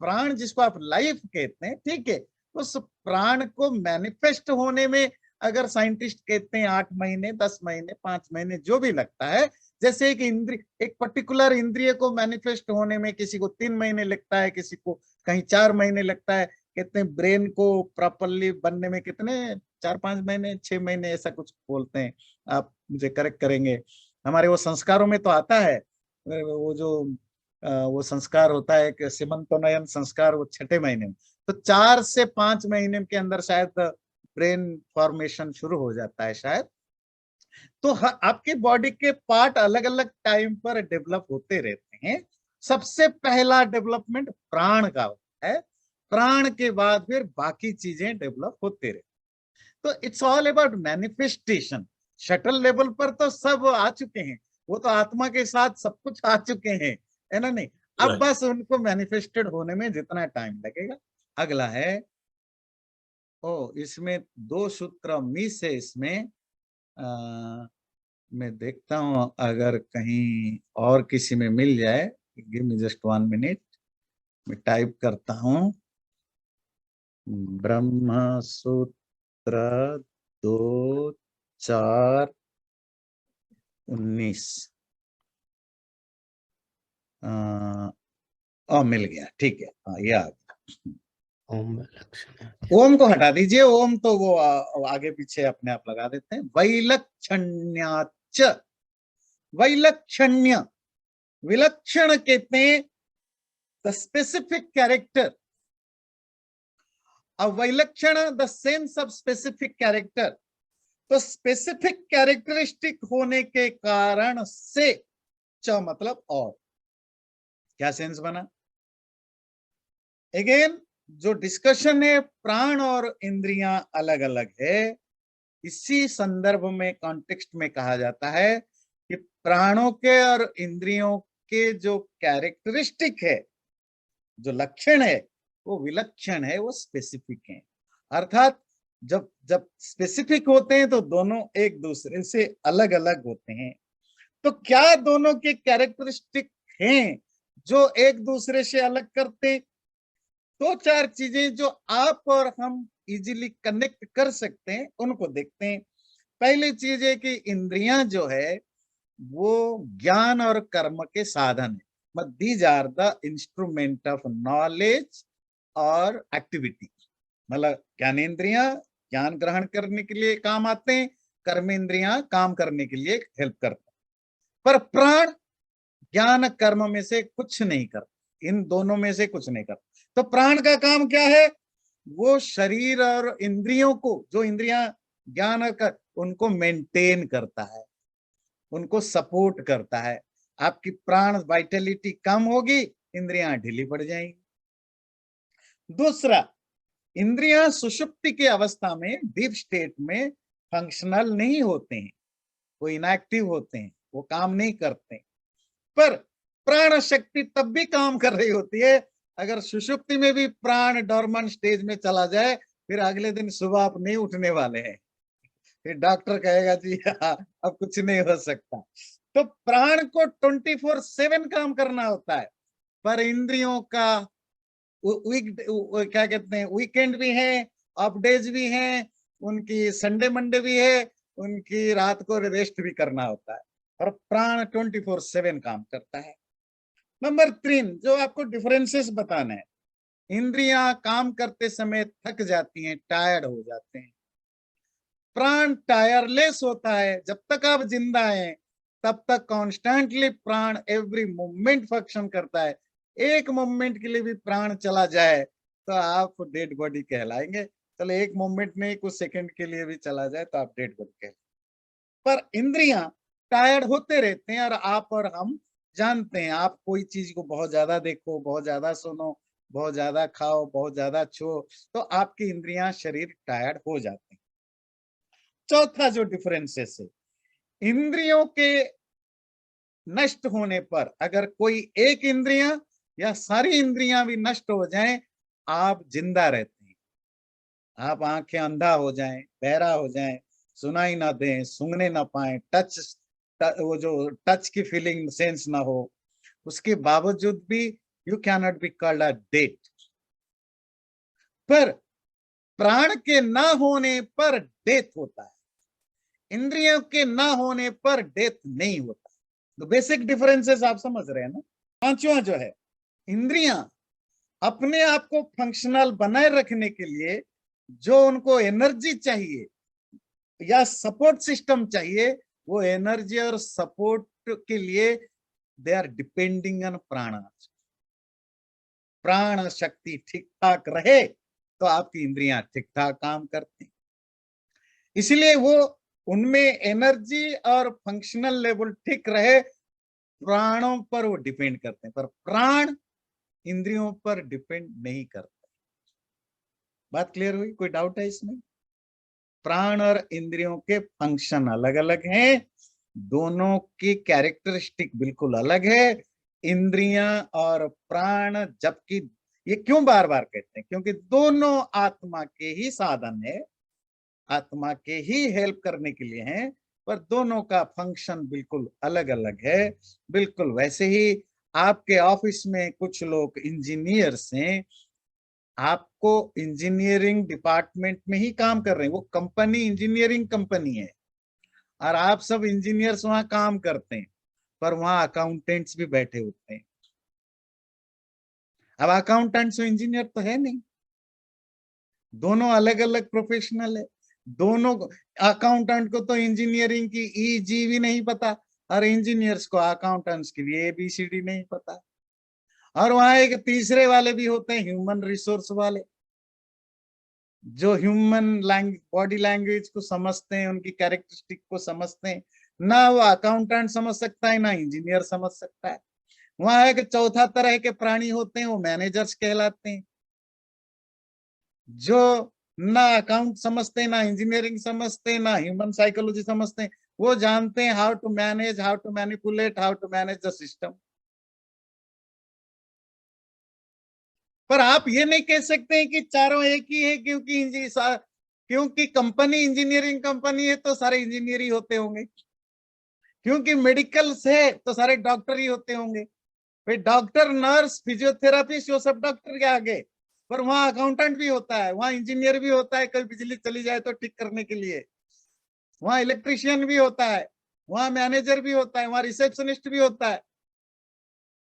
प्राण जिसको आप लाइफ कहते हैं, ठीक है, उस प्राण को मैनिफेस्ट होने में अगर साइंटिस्ट कहते हैं 8 महीने, 10 महीने, 5 महीने, जो भी लगता है, जैसे एक पर्टिकुलर इंद्रिय को मैनिफेस्ट होने में किसी को 3 महीने लगता है, किसी को कहीं 4 महीने लगता है। कहते हैं ब्रेन को प्रॉपरली बनने में कितने, 4-5 महीने, 6 महीने, ऐसा कुछ बोलते हैं। आप मुझे करेक्ट करेंगे। हमारे वो संस्कारों में तो आता है, वो संस्कार होता है कि सीमंतोनयन संस्कार, वो 6ठे महीने में। तो 4 से 5 महीने के अंदर शायद ब्रेन फॉर्मेशन शुरू हो जाता है शायद। तो आपके बॉडी के पार्ट अलग अलग टाइम पर डेवलप होते रहते हैं। सबसे पहला डेवलपमेंट प्राण का होता है, प्राण के बाद फिर बाकी चीजें डेवलप होते रहते। तो it's all about manifestation. Shuttle level पर तो सब आ चुके हैं, वो तो आत्मा के साथ सब कुछ आ चुके हैं, है ना? नहीं, अब बस उनको मैनिफेस्टेड होने में जितना टाइम लगेगा। अगला है, इसमें 2 सूत्र मिस है इसमें। मैं देखता हूं अगर कहीं और किसी में मिल जाए। गिव मी जस्ट 1 मिनट, मैं टाइप करता हूं। ब्रह्म सूत्र 2:4:19। मिल गया, ठीक है। हाँ, ये आ गया। ओम को हटा दीजिए, ओम तो वो आगे पीछे अपने आप लगा देते हैं। वैलक्षण्याच, वैलक्षण्य, विलक्षण कहते हैं द स्पेसिफिक कैरेक्टर। वैलक्षण the sense of specific character. तो स्पेसिफिक कैरेक्टरिस्टिक होने के कारण से च मतलब और, क्या सेंस बना? अगेन जो डिस्कशन है, प्राण और इंद्रियां अलग अलग है, इसी संदर्भ में कॉन्टेक्स्ट में कहा जाता है कि प्राणों के और इंद्रियों के जो कैरेक्टरिस्टिक है, जो लक्षण है, वो विलक्षण है, वो स्पेसिफिक है। अर्थात जब जब स्पेसिफिक होते हैं तो दोनों एक दूसरे से अलग अलग होते हैं। तो क्या दोनों के कैरेक्टरिस्टिक हैं जो एक दूसरे से अलग करते? 2-4 चीजें जो आप और हम इजीली कनेक्ट कर सकते हैं, उनको देखते हैं। पहली चीज है कि इंद्रियां जो है वो ज्ञान और कर्म के साधन है। These are the instrument of knowledge और एक्टिविटी। मतलब ज्ञानेंद्रियां ज्ञान ग्रहण करने के लिए काम आते हैं, कर्मेंद्रियां काम करने के लिए हेल्प करते हैं। पर प्राण ज्ञान कर्म में से कुछ नहीं करते, इन दोनों में से कुछ नहीं करते। तो प्राण का काम क्या है? वो शरीर और इंद्रियों को, जो इंद्रियां ज्ञान कर, उनको मेंटेन करता है, उनको सपोर्ट करता है। आपकी प्राण वाइटलिटी कम होगी, इंद्रियां ढीली पड़ जाएंगी। दूसरा, इंद्रियां सुषुप्ति की अवस्था में, डीप स्टेट में फंक्शनल नहीं होते हैं, वो इनएक्टिव होते हैं, वो काम नहीं करते। पर प्राण शक्ति तब भी काम कर रही होती है। अगर सुषुप्ति में भी प्राण डॉर्मेंट स्टेज में चला जाए, फिर अगले दिन सुबह आप नहीं उठने वाले हैं, फिर डॉक्टर कहेगा जी अब कुछ नहीं हो सकता। तो प्राण को 24/7 काम करना होता है। पर इंद्रियों का क्या कहते हैं, वीकेंड भी है, ऑफ डेज भी है, उनकी संडे मंडे भी है, उनकी रात को रेस्ट भी करना होता है। और प्राण 24/7 काम करता है। नंबर 3 जो आपको डिफरेंसेस बताना है, इंद्रियां काम करते समय थक जाती हैं, टायर्ड हो जाते हैं। प्राण टायरलेस होता है। जब तक आप जिंदा हैं तब तक कॉन्स्टेंटली प्राण एवरी मोमेंट फंक्शन करता है। एक मोमेंट के लिए भी प्राण चला जाए तो आप डेड बॉडी कहलाएंगे। चलो एक मोमेंट नहीं, कुछ सेकंड के लिए भी चला जाए तो आप डेड बॉडी कहलाएंगे। पर इंद्रियां टायर्ड होते रहते हैं, और आप और हम जानते हैं, आप कोई चीज को बहुत ज्यादा देखो, बहुत ज्यादा सुनो, बहुत ज्यादा खाओ, बहुत ज्यादा छो, तो आपकी इंद्रियां, शरीर टायर्ड हो जाते हैं। चौथा जो डिफरेंसेस है, इंद्रियों के नष्ट होने पर, अगर कोई एक इंद्रियां या सारी इंद्रियां भी नष्ट हो जाएं, आप जिंदा रहते हैं। आप आंखें अंधा हो जाएं, बहरा हो जाएं, सुनाई ना दें, सूंघने ना पाए, वो जो टच की फीलिंग सेंस ना हो, उसके बावजूद भी you can not be called a dead. पर प्राण के ना होने पर डेथ होता है, इंद्रियों के ना होने पर डेथ नहीं होता। तो बेसिक डिफरेंसेस आप समझ रहे हैं ना। पांचवा जो है, इंद्रियां अपने आप को फंक्शनल बनाए रखने के लिए जो उनको एनर्जी चाहिए या सपोर्ट सिस्टम चाहिए, वो एनर्जी और सपोर्ट के लिए दे आर डिपेंडिंग ऑन प्राण। प्राण शक्ति ठीक ठाक रहे तो आपकी इंद्रियां ठीक ठाक काम करती, इसलिए वो उनमें एनर्जी और फंक्शनल लेवल ठीक रहे, प्राणों पर वो डिपेंड करते हैं। पर प्राण इंद्रियों पर डिपेंड नहीं करते। बात क्लियर हुई? कोई डाउट है इसमें? प्राण और इंद्रियों के फंक्शन अलग अलग हैं, दोनों की कैरेक्टरिस्टिक बिल्कुल अलग है। इंद्रियां और प्राण, जबकि ये क्यों बार बार कहते हैं, क्योंकि दोनों आत्मा के ही साधन है, आत्मा के ही हेल्प करने के लिए हैं, पर दोनों का फंक्शन बिल्कुल अलग अलग है। बिल्कुल वैसे ही आपके ऑफिस में कुछ लोग इंजीनियर्स हैं, आपको इंजीनियरिंग डिपार्टमेंट में ही काम कर रहे हैं, वो कंपनी इंजीनियरिंग कंपनी है और आप सब इंजीनियर्स वहां काम करते हैं, पर वहां अकाउंटेंट्स भी बैठे होते हैं। अब अकाउंटेंट्स और इंजीनियर तो है नहीं, दोनों अलग अलग प्रोफेशनल है। दोनों अकाउंटेंट को तो इंजीनियरिंग की ईजी भी नहीं पता, और इंजीनियर्स को अकाउंटेंट्स की भी एबीसीडी नहीं पता। और वहां एक तीसरे वाले भी होते हैं, ह्यूमन रिसोर्स वाले, जो ह्यूमन बॉडी लैंग्वेज को समझते हैं, उनकी कैरेक्टरिस्टिक को समझते हैं। ना वो अकाउंटेंट समझ सकता है, ना इंजीनियर समझ सकता है। वहां एक चौथा तरह के प्राणी होते हैं, वो मैनेजर्स कहलाते हैं, जो ना अकाउंट समझते, ना इंजीनियरिंग समझते, ना ह्यूमन साइकोलॉजी समझते। वो जानते हैं how to manage, how to manipulate, how to manage the system. पर आप ये नहीं कह सकते हैं कि चारों एक ही है, क्योंकि कंपनी इंजीनियरिंग कंपनी है तो सारे इंजीनियर ही होते होंगे, क्योंकि मेडिकल से तो सारे डॉक्टर ही होते होंगे। फिर डॉक्टर, नर्स, फिजियोथेरापिस्ट, वो सब डॉक्टर के आगे। पर वहां अकाउंटेंट भी होता है, वहां इंजीनियर भी होता है, कभी बिजली चली जाए तो ठीक करने के लिए, वहां इलेक्ट्रिशियन भी होता है, वहां मैनेजर भी होता है, वहां रिसेप्शनिस्ट भी होता है।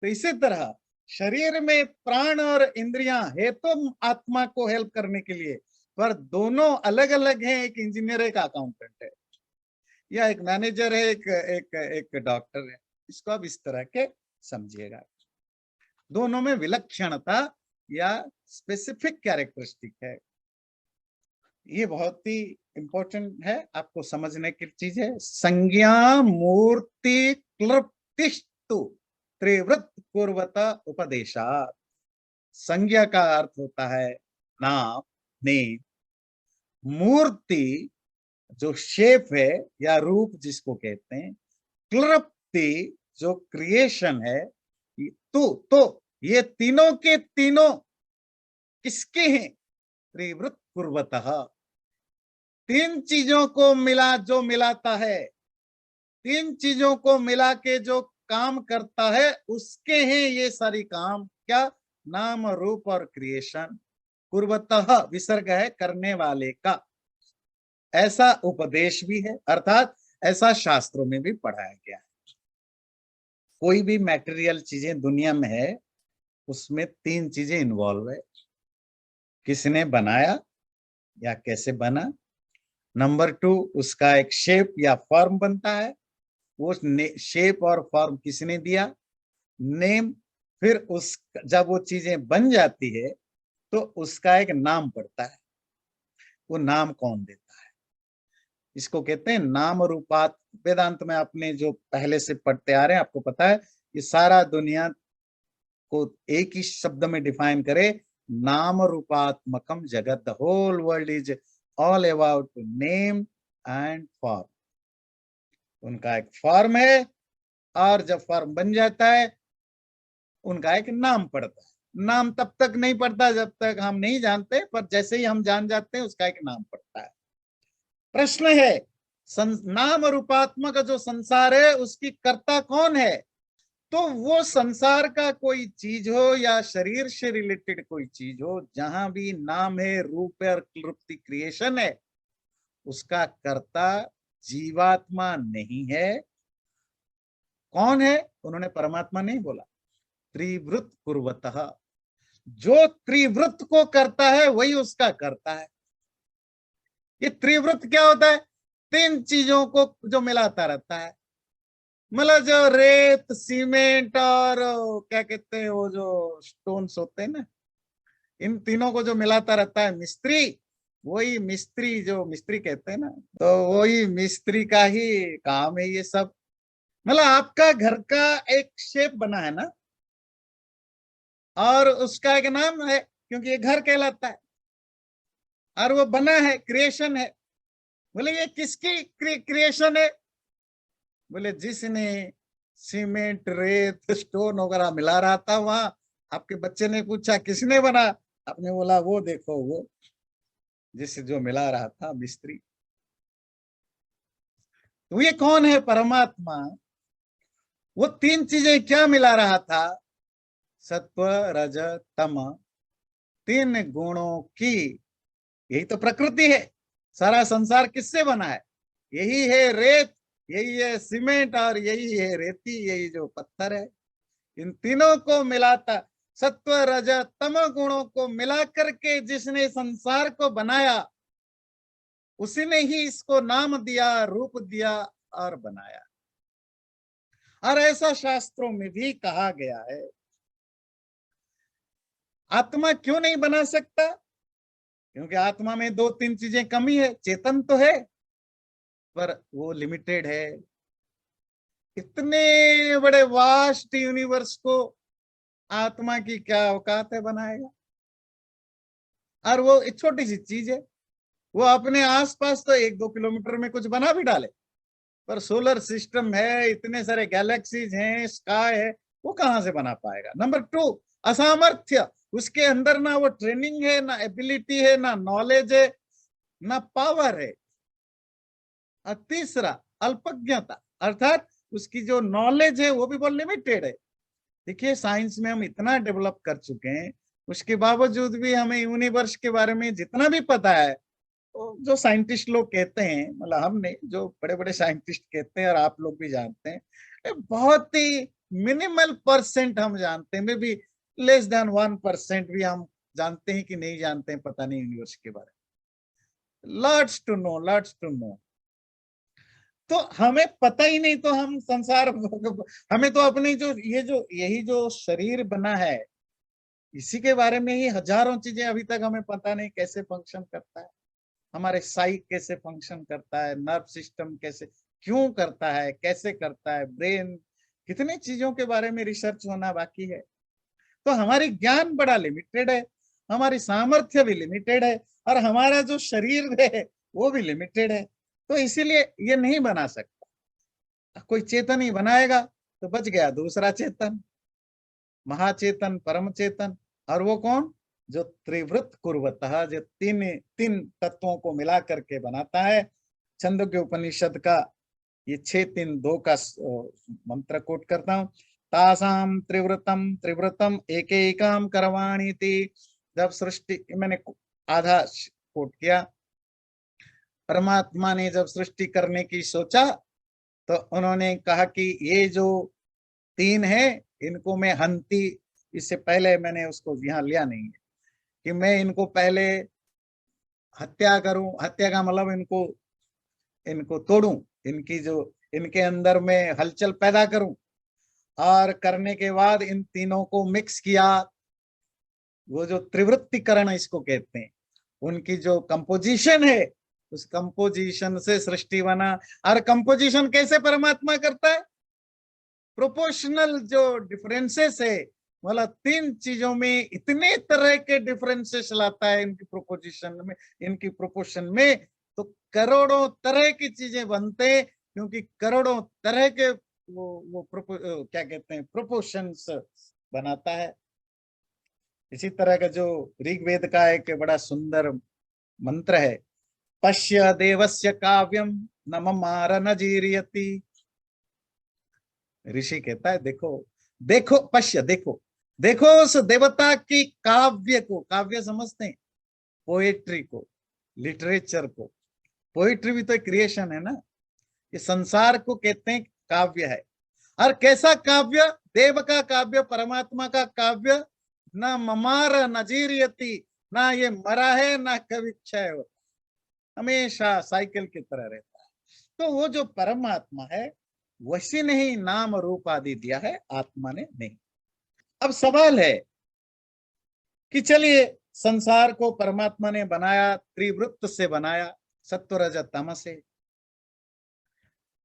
तो इसी तरह शरीर में प्राण और इंद्रियां है तो आत्मा को हेल्प करने के लिए, पर दोनों अलग अलग हैं। एक इंजीनियर, एक अकाउंटेंट है, या एक मैनेजर है, एक एक एक डॉक्टर है। इसको आप इस तरह के समझिएगा। दोनों में विलक्षणता या स्पेसिफिक कैरेक्टरिस्टिक है। ये बहुत ही इंपॉर्टेंट है, आपको समझने की चीज है। संज्ञा मूर्ति क्लृप्तिस्तु त्रिवृत कुर्वत उपदेशात्। संज्ञा का अर्थ होता है नाम, नेम। मूर्ति जो शेप है या रूप जिसको कहते हैं। क्लृप्ति जो क्रिएशन है। तो ये तीनों के तीनों किसके हैं? त्रिवृत कुर्वतः। तीन चीजों को मिलाता है, तीन चीजों को मिला के जो काम करता है उसके हैं ये सारी काम। क्या? नाम, रूप और क्रिएशन। कुर्वतः विसर्ग है करने वाले का। ऐसा उपदेश भी है, अर्थात ऐसा शास्त्रों में भी पढ़ाया गया है। कोई भी मैटेरियल चीजें दुनिया में है, उसमें तीन चीजें इन्वॉल्व है। किसने बनाया या कैसे बना। नंबर 2, उसका एक शेप या फॉर्म बनता है, वो शेप और फॉर्म किसने दिया। नेम, फिर उस जब वो चीजें बन जाती है तो उसका एक नाम पड़ता है। वो नाम कौन देता है? इसको कहते हैं नाम रूपात। वेदांत में आपने जो पहले से पढ़ते आ रहे हैं, आपको पता है ये सारा दुनिया को एक ही शब्द में डिफाइन करे, नाम रूपात्मकम जगत। The whole world is all about name and form. उनका एक फॉर्म है, और जब फॉर्म बन जाता है उनका एक नाम पड़ता है। नाम तब तक नहीं पड़ता जब तक हम नहीं जानते, पर जैसे ही हम जान जाते हैं उसका एक नाम पड़ता है। प्रश्न है, नाम रूपात्मक जो संसार है उसकी कर्ता कौन है? तो वो संसार का कोई चीज हो या शरीर से रिलेटेड कोई चीज हो, जहां भी नाम है, रूप है और क्लृप्ति क्रिएशन है, उसका कर्ता जीवात्मा नहीं है। कौन है? उन्होंने परमात्मा नहीं बोला, त्रिवृत कुर्वतः। जो त्रिवृत को करता है वही उसका करता है। ये त्रिवृत क्या होता है? तीन चीजों को जो मिलाता रहता है। मतलब जो रेत, सीमेंट और क्या कहते हैं वो जो स्टोन्स होते हैं ना, इन तीनों को जो मिलाता रहता है मिस्त्री, वही मिस्त्री, जो मिस्त्री कहते हैं ना, तो वही मिस्त्री का ही काम है ये सब। मतलब आपका घर का एक शेप बना है ना, और उसका एक नाम है, क्योंकि ये घर कहलाता है, और वो बना है, क्रिएशन है। बोले ये किसकी क्रिएशन है? बोले जिसने सीमेंट, रेत, स्टोन वगैरह मिला रहा था वहां। आपके बच्चे ने पूछा किसने बना, आपने बोला वो देखो, वो जिससे जो मिला रहा था मिस्त्री। तो ये कौन है? परमात्मा। वो तीन चीजें क्या मिला रहा था? सत्व, रज, तम, तीन गुणों की, यही तो प्रकृति है। सारा संसार किससे बना है? यही है रेत, यही है सीमेंट, और यही है रेती, यही जो पत्थर है। इन तीनों को मिलाता, सत्व, रज, तम गुणों को मिला करके जिसने संसार को बनाया, उसी ने ही इसको नाम दिया, रूप दिया और बनाया। और ऐसा शास्त्रों में भी कहा गया है। आत्मा क्यों नहीं बना सकता? क्योंकि आत्मा में दो तीन चीजें कमी है। चेतन तो है पर वो लिमिटेड है। इतने बड़े वास्ट यूनिवर्स को आत्मा की क्या औकात है बनाएगा? और वो एक छोटी सी चीज है, वो अपने आसपास तो 1-2 किलोमीटर में कुछ बना भी डाले, पर सोलर सिस्टम है, इतने सारे गैलेक्सीज हैं, स्काई है, वो कहां से बना पाएगा? नंबर 2, असामर्थ्य। उसके अंदर ना वो ट्रेनिंग है, ना एबिलिटी है, ना नॉलेज है, ना पावर है। और तीसरा, अल्पज्ञता, अर्थात उसकी जो नॉलेज है वो भी बहुत लिमिटेड है। देखिए, साइंस में हम इतना डेवलप कर चुके हैं, उसके बावजूद भी हमें यूनिवर्स के बारे में जितना भी पता है, तो जो साइंटिस्ट लोग कहते हैं, मतलब हमने जो बड़े बड़े साइंटिस्ट कहते हैं और आप लोग भी जानते हैं, बहुत ही मिनिमल परसेंट हम जानते हैं, मे बी लेस देन 1% भी हम जानते हैं कि नहीं जानते हैं, पता नहीं यूनिवर्स के बारे में। Lots to know, lots to know. तो हमें पता ही नहीं, तो हम संसार हमें तो अपनी जो यही जो शरीर बना है, इसी के बारे में ही हजारों चीजें अभी तक हमें पता नहीं कैसे फंक्शन करता है। हमारे साइक कैसे फंक्शन करता है, नर्व सिस्टम कैसे, क्यों करता है, कैसे करता है, ब्रेन, कितनी चीजों के बारे में रिसर्च होना बाकी है। तो हमारी ज्ञान बड़ा लिमिटेड है, हमारी सामर्थ्य भी लिमिटेड है, और हमारा जो शरीर है वो भी लिमिटेड है। तो इसीलिए ये नहीं बना सकता। कोई चेतन ही बनाएगा तो बच गया दूसरा चेतन, महाचेतन, परम चेतन। और वो कौन? जो त्रिवृत कुर्वतः, जो तीन तीन तत्वों को मिला करके बनाता है। छंदोग्य उपनिषद का ये 6-3-2 का मंत्र कोट करता हूं। तासाम त्रिवृतम त्रिवृतम एकेकाम करवाणी थी। जब सृष्टि, मैंने आधा कोट किया, परमात्मा ने जब सृष्टि करने की सोचा तो उन्होंने कहा कि ये जो तीन है इनको मैं हंती, इससे पहले मैंने उसको यहाँ लिया नहीं है कि मैं इनको पहले हत्या करूं। हत्या का मतलब इनको इनको तोड़ूं, इनकी जो इनके अंदर में हलचल पैदा करूं, और करने के बाद इन तीनों को मिक्स किया। वो जो त्रिवृत्तिकरण इसको कहते हैं, उनकी जो कंपोजिशन है, उस कंपोजिशन से सृष्टि बना। और कंपोजिशन कैसे परमात्मा करता है? प्रोपोर्शनल जो डिफरेंसेस है, मतलब तीन चीजों में इतने तरह के डिफरेंसेस लाता है इनकी प्रोपोजिशन में, इनकी प्रोपोर्शन में, तो करोड़ों तरह की चीजें बनते हैं, क्योंकि करोड़ों तरह के वो क्या कहते हैं, प्रोपोर्शंस बनाता है। इसी तरह का जो ऋग्वेद का एक बड़ा सुंदर मंत्र है, पश्य देवस्य काव्यम न ममार न जीर्यति। ऋषि कहता है, देखो देखो, पश्य, देखो देखो उस देवता की काव्य को। काव्य समझते हैं? पोएट्री को, लिटरेचर को। पोएट्री भी तो एक क्रिएशन है ना। ये संसार को कहते हैं काव्य है। और कैसा काव्य? देव का काव्य, परमात्मा का काव्य। न ममार न जीर्यति, ना ये मरा है ना कभी क्षय होता, हमेशा साइकिल की तरह रहता है। तो वो जो परमात्मा है, वैसे ने ही नाम रूप आदि दिया है, आत्मा ने नहीं। अब सवाल है कि चलिए, संसार को परमात्मा ने बनाया, त्रिवृत्त से बनाया, सत्व रज तम से,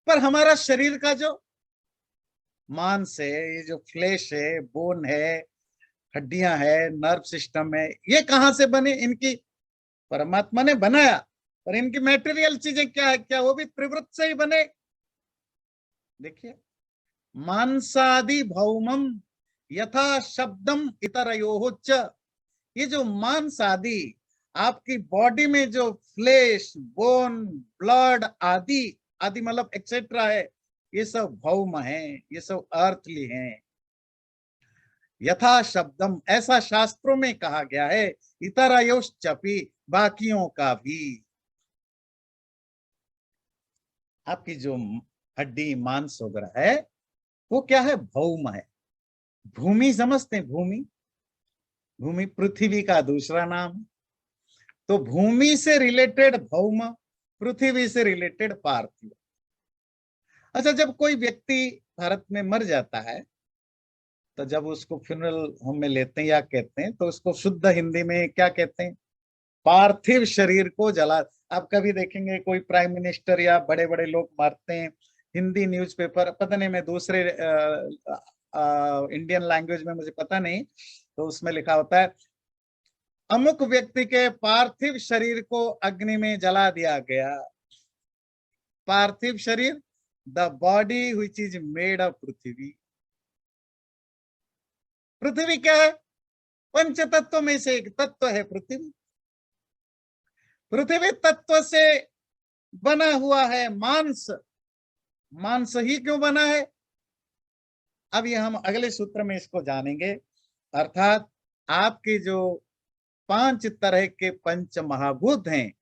पर हमारा शरीर का जो मांस है, ये जो फ्लेश है, बोन है, हड्डियां है, नर्व सिस्टम है, ये कहां से बने? इनकी परमात्मा ने बनाया, पर इनकी मटेरियल चीजें क्या है? क्या वो भी त्रिवृत्त से ही बने? देखिए, मांसादि भौमम यथा शब्दम इतरयोः च। ये जो मांस आदि आपकी बॉडी में जो फ्लेश, बोन, ब्लड आदि आदि मतलब एक्सेट्रा है, ये सब भौम है, ये सब अर्थली हैं। यथा शब्दम, ऐसा शास्त्रों में कहा गया है, इतरयोश्चपि, बाकियों का भी। आपकी जो हड्डी मांस वगैरह है वो क्या है? भौम है। भूमि समझते हैं? भूमि, भूमि पृथ्वी का दूसरा नाम है। तो भूमि से रिलेटेड भौम, पृथ्वी से रिलेटेड पार्थिव। अच्छा, जब कोई व्यक्ति भारत में मर जाता है तो जब उसको फ्यूनरल होम में लेते हैं या कहते हैं, तो उसको शुद्ध हिंदी में क्या कहते हैं? पार्थिव शरीर को जला। आप कभी देखेंगे कोई प्राइम मिनिस्टर या बड़े बड़े लोग मरते हैं, हिंदी न्यूज़पेपर, पता नहीं, मैं दूसरे इंडियन लैंग्वेज में मुझे पता नहीं, तो उसमें लिखा होता है अमुक व्यक्ति के पार्थिव शरीर को अग्नि में जला दिया गया। पार्थिव शरीर, the body which is made of पृथ्वी। पृथ्वी क्या है? पंच तत्व में से एक तत्व है पृथ्वी। पृथ्वी तत्व से बना हुआ है मांस। मांस ही क्यों बना है? अब ये हम अगले सूत्र में इसको जानेंगे। अर्थात आपके जो 5 तरह के पंच महाभूत हैं,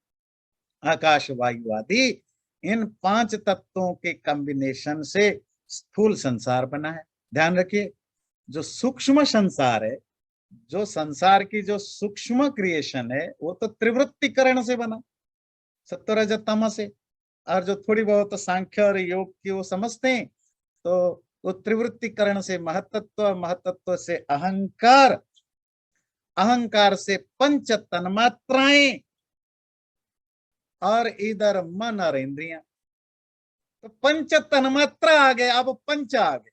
आकाश, वायु आदि, इन 5 तत्वों के कॉम्बिनेशन से स्थूल संसार बना है। ध्यान रखिए, जो सूक्ष्म संसार है, जो संसार की जो सूक्ष्म क्रिएशन है, वो तो त्रिवृत्तिकरण से बना, सत्व रजत तम से। और जो थोड़ी बहुत सांख्य और योग की वो समझते हैं, तो वो त्रिवृत्तिकरण से महतत्व, महतत्व से अहंकार, अहंकार से पंच तन्मात्राएं, और इधर मन और इंद्रियां। तो पंच तन्मात्रा आ गए, अब पंच आ गए।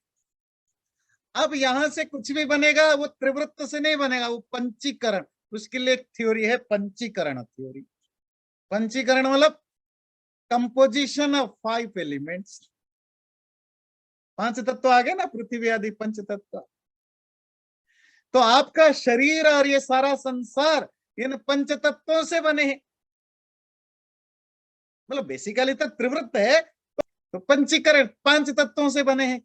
अब यहां से कुछ भी बनेगा वो त्रिवृत्त से नहीं बनेगा, वो पंचीकरण। उसके लिए एक थ्योरी है, पंचीकरण थ्योरी। पंचीकरण मतलब कंपोजिशन ऑफ 5 एलिमेंट्स। 5 तत्व आ गए ना, पृथ्वी आदि पंच तत्व। तो आपका शरीर और ये सारा संसार इन पंच तत्वों से बने हैं। मतलब बेसिकली तो त्रिवृत्त है, तो पंचीकरण 5 तत्वों से बने हैं।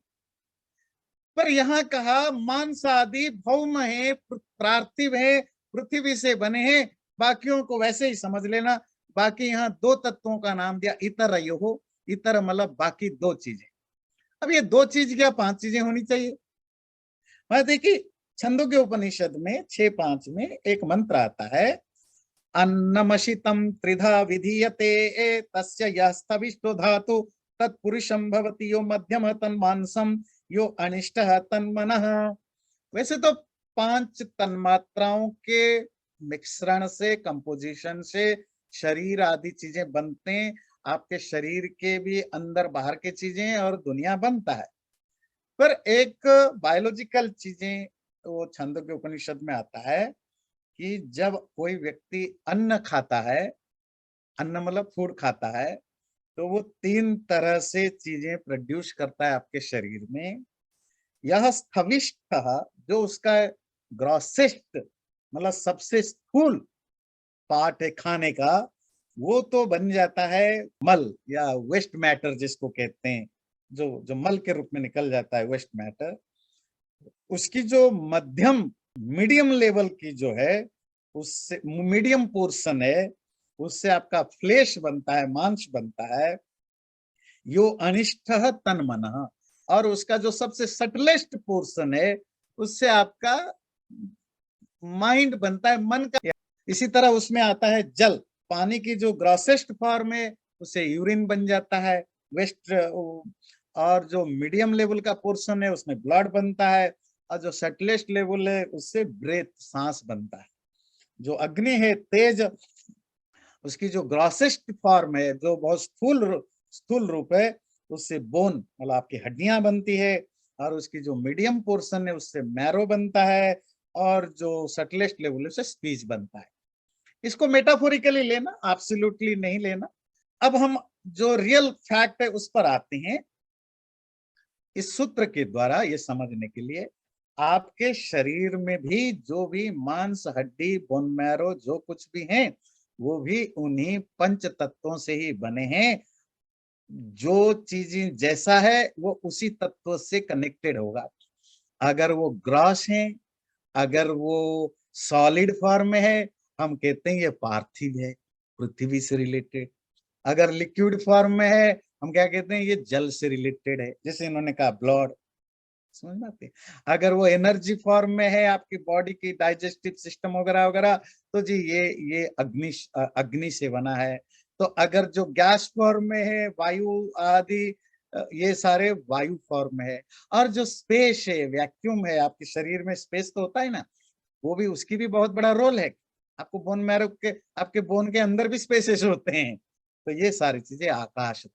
पर यहां कहा मांस आदि भौम है, पार्थिव है, पृथ्वी से बने हैं। बाकियों को वैसे ही समझ लेना। बाकी यहाँ 2 तत्वों का नाम दिया, इतरयोः। इतर मतलब बाकी 2 चीजें। अब ये 2 चीज क्या 5 चीजें होनी चाहिए? मैं देखिए, छंदोग्य उपनिषद में 6:5 में एक मंत्र आता है, अन्नमशितम त्रिधा विधीयते तस्य यस्तविष्टो धातु तत्पुरुषं भवति यो मध्यम तन्मांसम यो अनिष्टः तन्मनः। वैसे तो 5 तन्मात्राओं के मिश्रण से, कंपोजिशन से शरीर आदि चीजें बनते हैं। आपके शरीर के भी अंदर बाहर के चीजें और दुनिया बनता है। पर एक बायोलॉजिकल चीजें, वो छंदोग्य उपनिषद में आता है कि जब कोई व्यक्ति अन्न खाता है, अन्न मतलब फूड खाता है, तो वो 3 तरह से चीजें प्रोड्यूस करता है आपके शरीर में। यह स्थविष्ठ, जो उसका ग्रॉसेस्ट मतलब सबसे स्थूल पार्ट है खाने का, वो तो बन जाता है मल या वेस्ट मैटर जिसको कहते हैं, जो मल के रूप में निकल जाता है, वेस्ट मैटर। उसकी जो मध्यम मीडियम लेवल की जो है, उससे मीडियम पोर्शन है, उससे आपका फ्लेश बनता है, मांस बनता है। यो अनिष्टः तन्मनः। और उसका जो सबसे सटलेस्ट पोर्शन है, उससे आपका माइंड बनता है, मन का। इसी तरह उसमें आता है जल। पानी की जो ग्रॉसेस्ट फॉर्म है, उससे यूरिन बन जाता है, वेस्ट। और जो मीडियम लेवल का पोर्शन है, उसमें ब्लड बनता है। और जो सटलेस्ट लेवल है, उससे ब्रेथ, सांस बनता है। जो अग्नि है, तेज, उसकी जो ग्रॉसेस्ट फॉर्म है, जो बहुत स्थूल रूप है, उससे बोन मतलब आपकी हड्डियां बनती है। और उसकी जो मीडियम पोर्शन है, उससे मैरो बनता है। और जो सटलेस्ट लेवल है, उससे स्पीच बनता है। इसको मेटाफोरिकली लेना, एब्सोल्युटली नहीं लेना। अब हम जो रियल फैक्ट है उस पर आते हैं इस सूत्र के द्वारा ये समझने के लिए आपके शरीर में भी जो भी मांस, हड्डी, बोन मैरो जो कुछ भी हैं, वो भी उन्हीं पंच तत्वों से ही बने हैं। जो चीजें जैसा है वो उसी तत्व से कनेक्टेड होगा। अगर वो ग्रॉस है, अगर वो सॉलिड फॉर्म में है, हम कहते हैं ये पार्थिव है, पृथ्वी से रिलेटेड। अगर लिक्विड फॉर्म में है, हम क्या कहते हैं, ये जल से रिलेटेड है, जैसे इन्होंने कहा ब्लड। समझ में आती है? अगर वो एनर्जी फॉर्म में है, आपकी बॉडी की डाइजेस्टिव सिस्टम वगैरह वगैरह, तो जी ये अग्नि से बना है। तो अगर जो गैस फॉर्म में है, वायु आदि, ये सारे वायु फॉर्म में है। और जो स्पेस है, वैक्यूम है, आपके शरीर में स्पेस तो होता है ना, वो भी, उसकी भी बहुत बड़ा रोल है। आपको बोन मैरो के, आपके बोन के अंदर भी स्पेसेस होते हैं। तो ये सारी चीजें आकाश।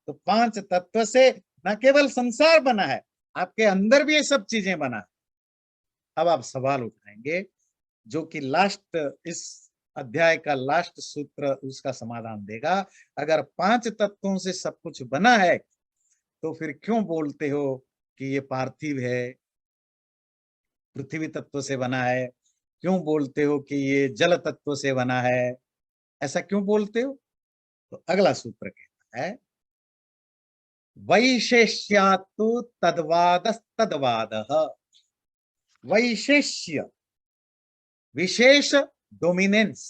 तो पांच तत्व से न केवल संसार बना है, आपके अंदर भी ये सब चीजें बना है। अब आप सवाल उठाएंगे, जो कि लास्ट, इस अध्याय का लास्ट सूत्र उसका समाधान देगा। अगर पांच तत्वों से सब कुछ बना है, तो फिर क्यों बोलते हो कि ये पार्थिव है, पृथ्वी तत्व से बना है? क्यों बोलते हो कि ये जल तत्व से बना है? ऐसा क्यों बोलते हो? तो अगला सूत्र कहता है, वैशेष्यात्तु तद्वादस्तद्वादः। वैशेष्य, विशेष, डोमिनेंस।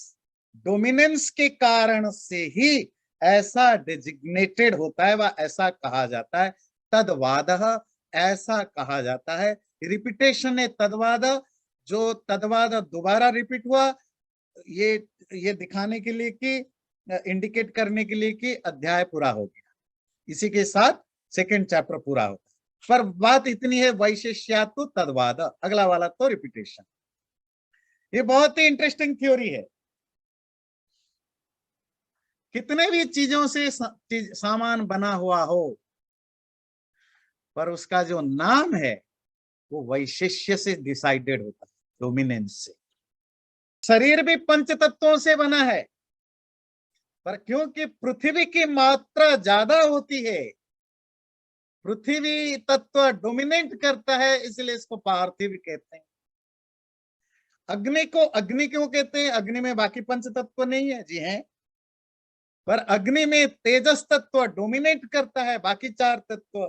डोमिनेंस के कारण से ही ऐसा डेजिग्नेटेड होता है, वह ऐसा कहा जाता है। तद्वादः, ऐसा कहा जाता है। रिपीटेशन है तद्वाद, जो तद्वाद दोबारा रिपीट हुआ, ये दिखाने के लिए कि, इंडिकेट करने के लिए कि अध्याय पूरा हो गया। इसी के साथ सेकंड चैप्टर पूरा होता है। पर बात इतनी है, वैशेष्यात्तु तद्वाद, अगला वाला तो रिपीटेशन। ये बहुत ही इंटरेस्टिंग थ्योरी है। कितने भी चीजों से सामान बना हुआ हो, पर उसका जो नाम है वो वैशिष्य से डिसाइडेड होता है, डोमिनेंस से। शरीर भी पंच तत्वों से बना है, पर क्योंकि पृथ्वी की मात्रा ज्यादा होती है, पृथ्वी तत्व डोमिनेट करता है, इसलिए इसको पार्थिव कहते हैं। अग्नि को अग्नि क्यों कहते हैं? अग्नि में बाकी पंच तत्व नहीं है, जी हैं, पर अग्नि में तेजस तत्व डोमिनेट करता है, बाकी चार तत्व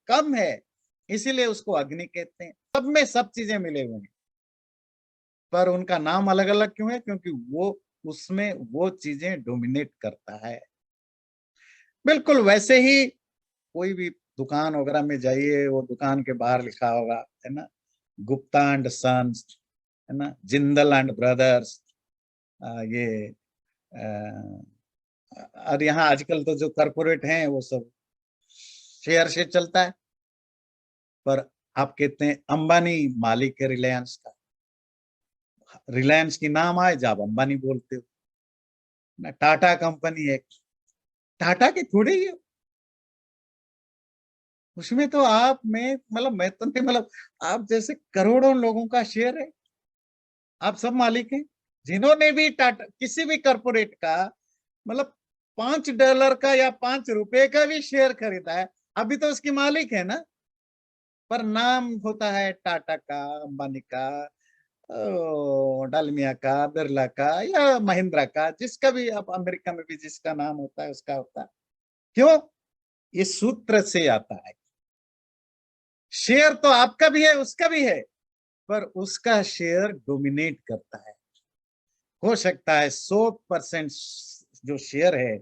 कम है, इसीलिए उसको अग्नि कहते हैं। सब में सब चीजें मिले हुए हैं, पर उनका नाम अलग अलग क्यों है? क्योंकि वो, उसमें वो चीजें डोमिनेट करता है। बिल्कुल वैसे ही कोई भी दुकान वगैरह में जाइए, वो दुकान के बाहर लिखा होगा, है ना, गुप्ता एंड सन्स, है ना, जिंदल एंड ब्रदर्स, ये और यहाँ आजकल तो जो कॉर्पोरेट हैं वो सब शेयर से चलता है। पर आप कहते हैं अंबानी मालिक है रिलायंस का, रिलायंस की नाम आए जब अंबानी बोलते हो ना। टाटा कंपनी है, टाटा की थोड़ी है, उसमें तो आप में, मतलब मैं तो नहीं, मतलब आप जैसे करोड़ों लोगों का शेयर है, आप सब मालिक हैं। जिन्होंने भी टाटा, किसी भी कॉर्पोरेट का, मतलब $5 का या ₹5 का भी शेयर खरीदा है, अभी तो उसकी मालिक है ना, पर नाम होता है टाटा का, अंबानी का, डालमिया का, बिरला का या महिंद्रा का, जिसका भी, अब अमेरिका में भी जिसका नाम होता है उसका होता है। क्यों? ये सूत्र से आता है। शेयर तो आपका भी है, उसका भी है, पर उसका शेयर डोमिनेट करता है। हो सकता है 100% जो शेयर है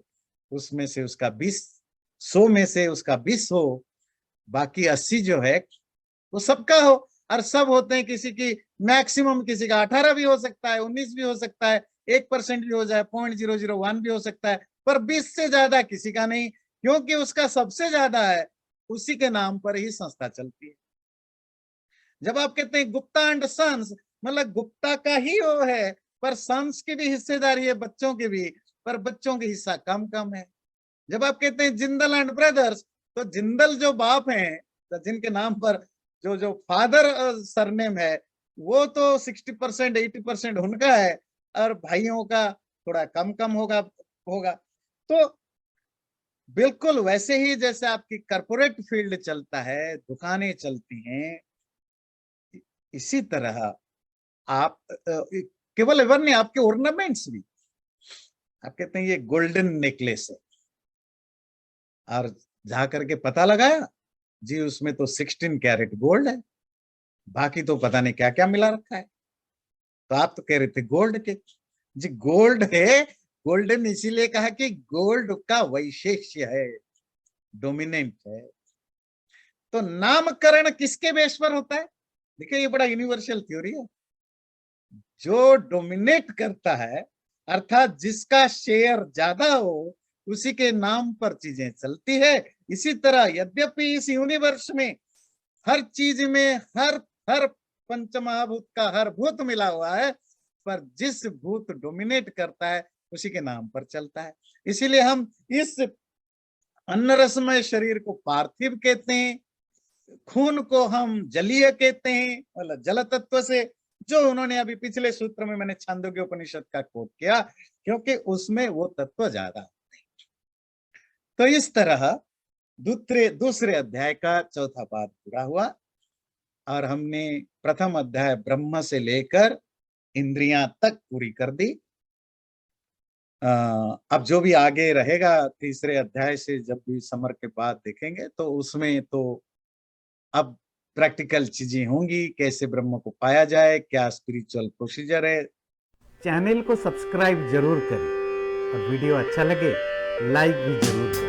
उसमें से उसका 20, 100 में से उसका 20 हो, बाकी 80 जो है वो सबका हो। और सब होते हैं, किसी की मैक्सिमम, किसी का 18 भी हो सकता है, 19 भी हो सकता है, 1% भी हो जाए, 0.001 भी हो सकता है, पर 20 से ज्यादा किसी का नहीं, क्योंकि उसका सबसे ज्यादा है, उसी के नाम पर ही संस्था चलती है। जब आप कहते हैं गुप्ता एंड सन्स, मतलब गुप्ता का ही वो है, पर सन्स की भी हिस्सेदारी है, बच्चों की भी, पर बच्चों की हिस्सा कम कम है। जब आप कहते हैं जिंदल एंड ब्रदर्स, तो जिंदल जो बाप हैं, तो जिनके नाम पर जो जो फादर सरनेम है, वो तो 60% 80% उनका है, और भाइयों का थोड़ा कम कम होगा होगा। तो बिल्कुल वैसे ही जैसे आपकी कॉर्पोरेट फील्ड चलता है, दुकानें चलती हैं, इसी तरह आप केवल एवर नहीं, आपके ऑर्नामेंट्स भी, आप कहते हैं ये गोल्डन नेकलेस है, और जा करके पता लगाया जी उसमें तो 16 कैरेट गोल्ड है, बाकी तो पता नहीं क्या क्या मिला रखा है। तो आप तो कह रहे थे गोल्ड के, जी गोल्ड है, गोल्डन इसीलिए कहा कि गोल्ड का वैशिष्ट्य है, डोमिनेंट है। तो नामकरण किसके बेस पर होता है? देखिए ये बड़ा यूनिवर्सल थ्योरी है। जो डोमिनेट करता है अर्थात जिसका शेयर ज्यादा हो उसी के नाम पर चीजें चलती है। इसी तरह यद्यपि इस यूनिवर्स में हर चीज में हर हर पंचमहाभूत का हर भूत मिला हुआ है, पर जिस भूत डोमिनेट करता है उसी के नाम पर चलता है। इसीलिए हम इस अन्न रसमय शरीर को पार्थिव कहते हैं, खून को हम जलीय कहते हैं, मतलब जल तत्व से, जो उन्होंने अभी पिछले सूत्र में मैंने छांदोग्य उपनिषद का कोट किया, क्योंकि उसमें वो तत्व ज्यादा होते हैं। तो इस तरह दूसरे अध्याय का चौथा पाद पूरा हुआ और हमने प्रथम अध्याय ब्रह्म से लेकर इंद्रियां तक पूरी कर दी। अब जो भी आगे रहेगा तीसरे अध्याय से जब भी समर के बाद देखेंगे तो उसमें तो अब प्रैक्टिकल चीजें होंगी, कैसे ब्रह्म को पाया जाए, क्या स्पिरिचुअल प्रोसीजर है। चैनल को सब्सक्राइब जरूर करें और वीडियो अच्छा लगे लाइक भी जरूर करें।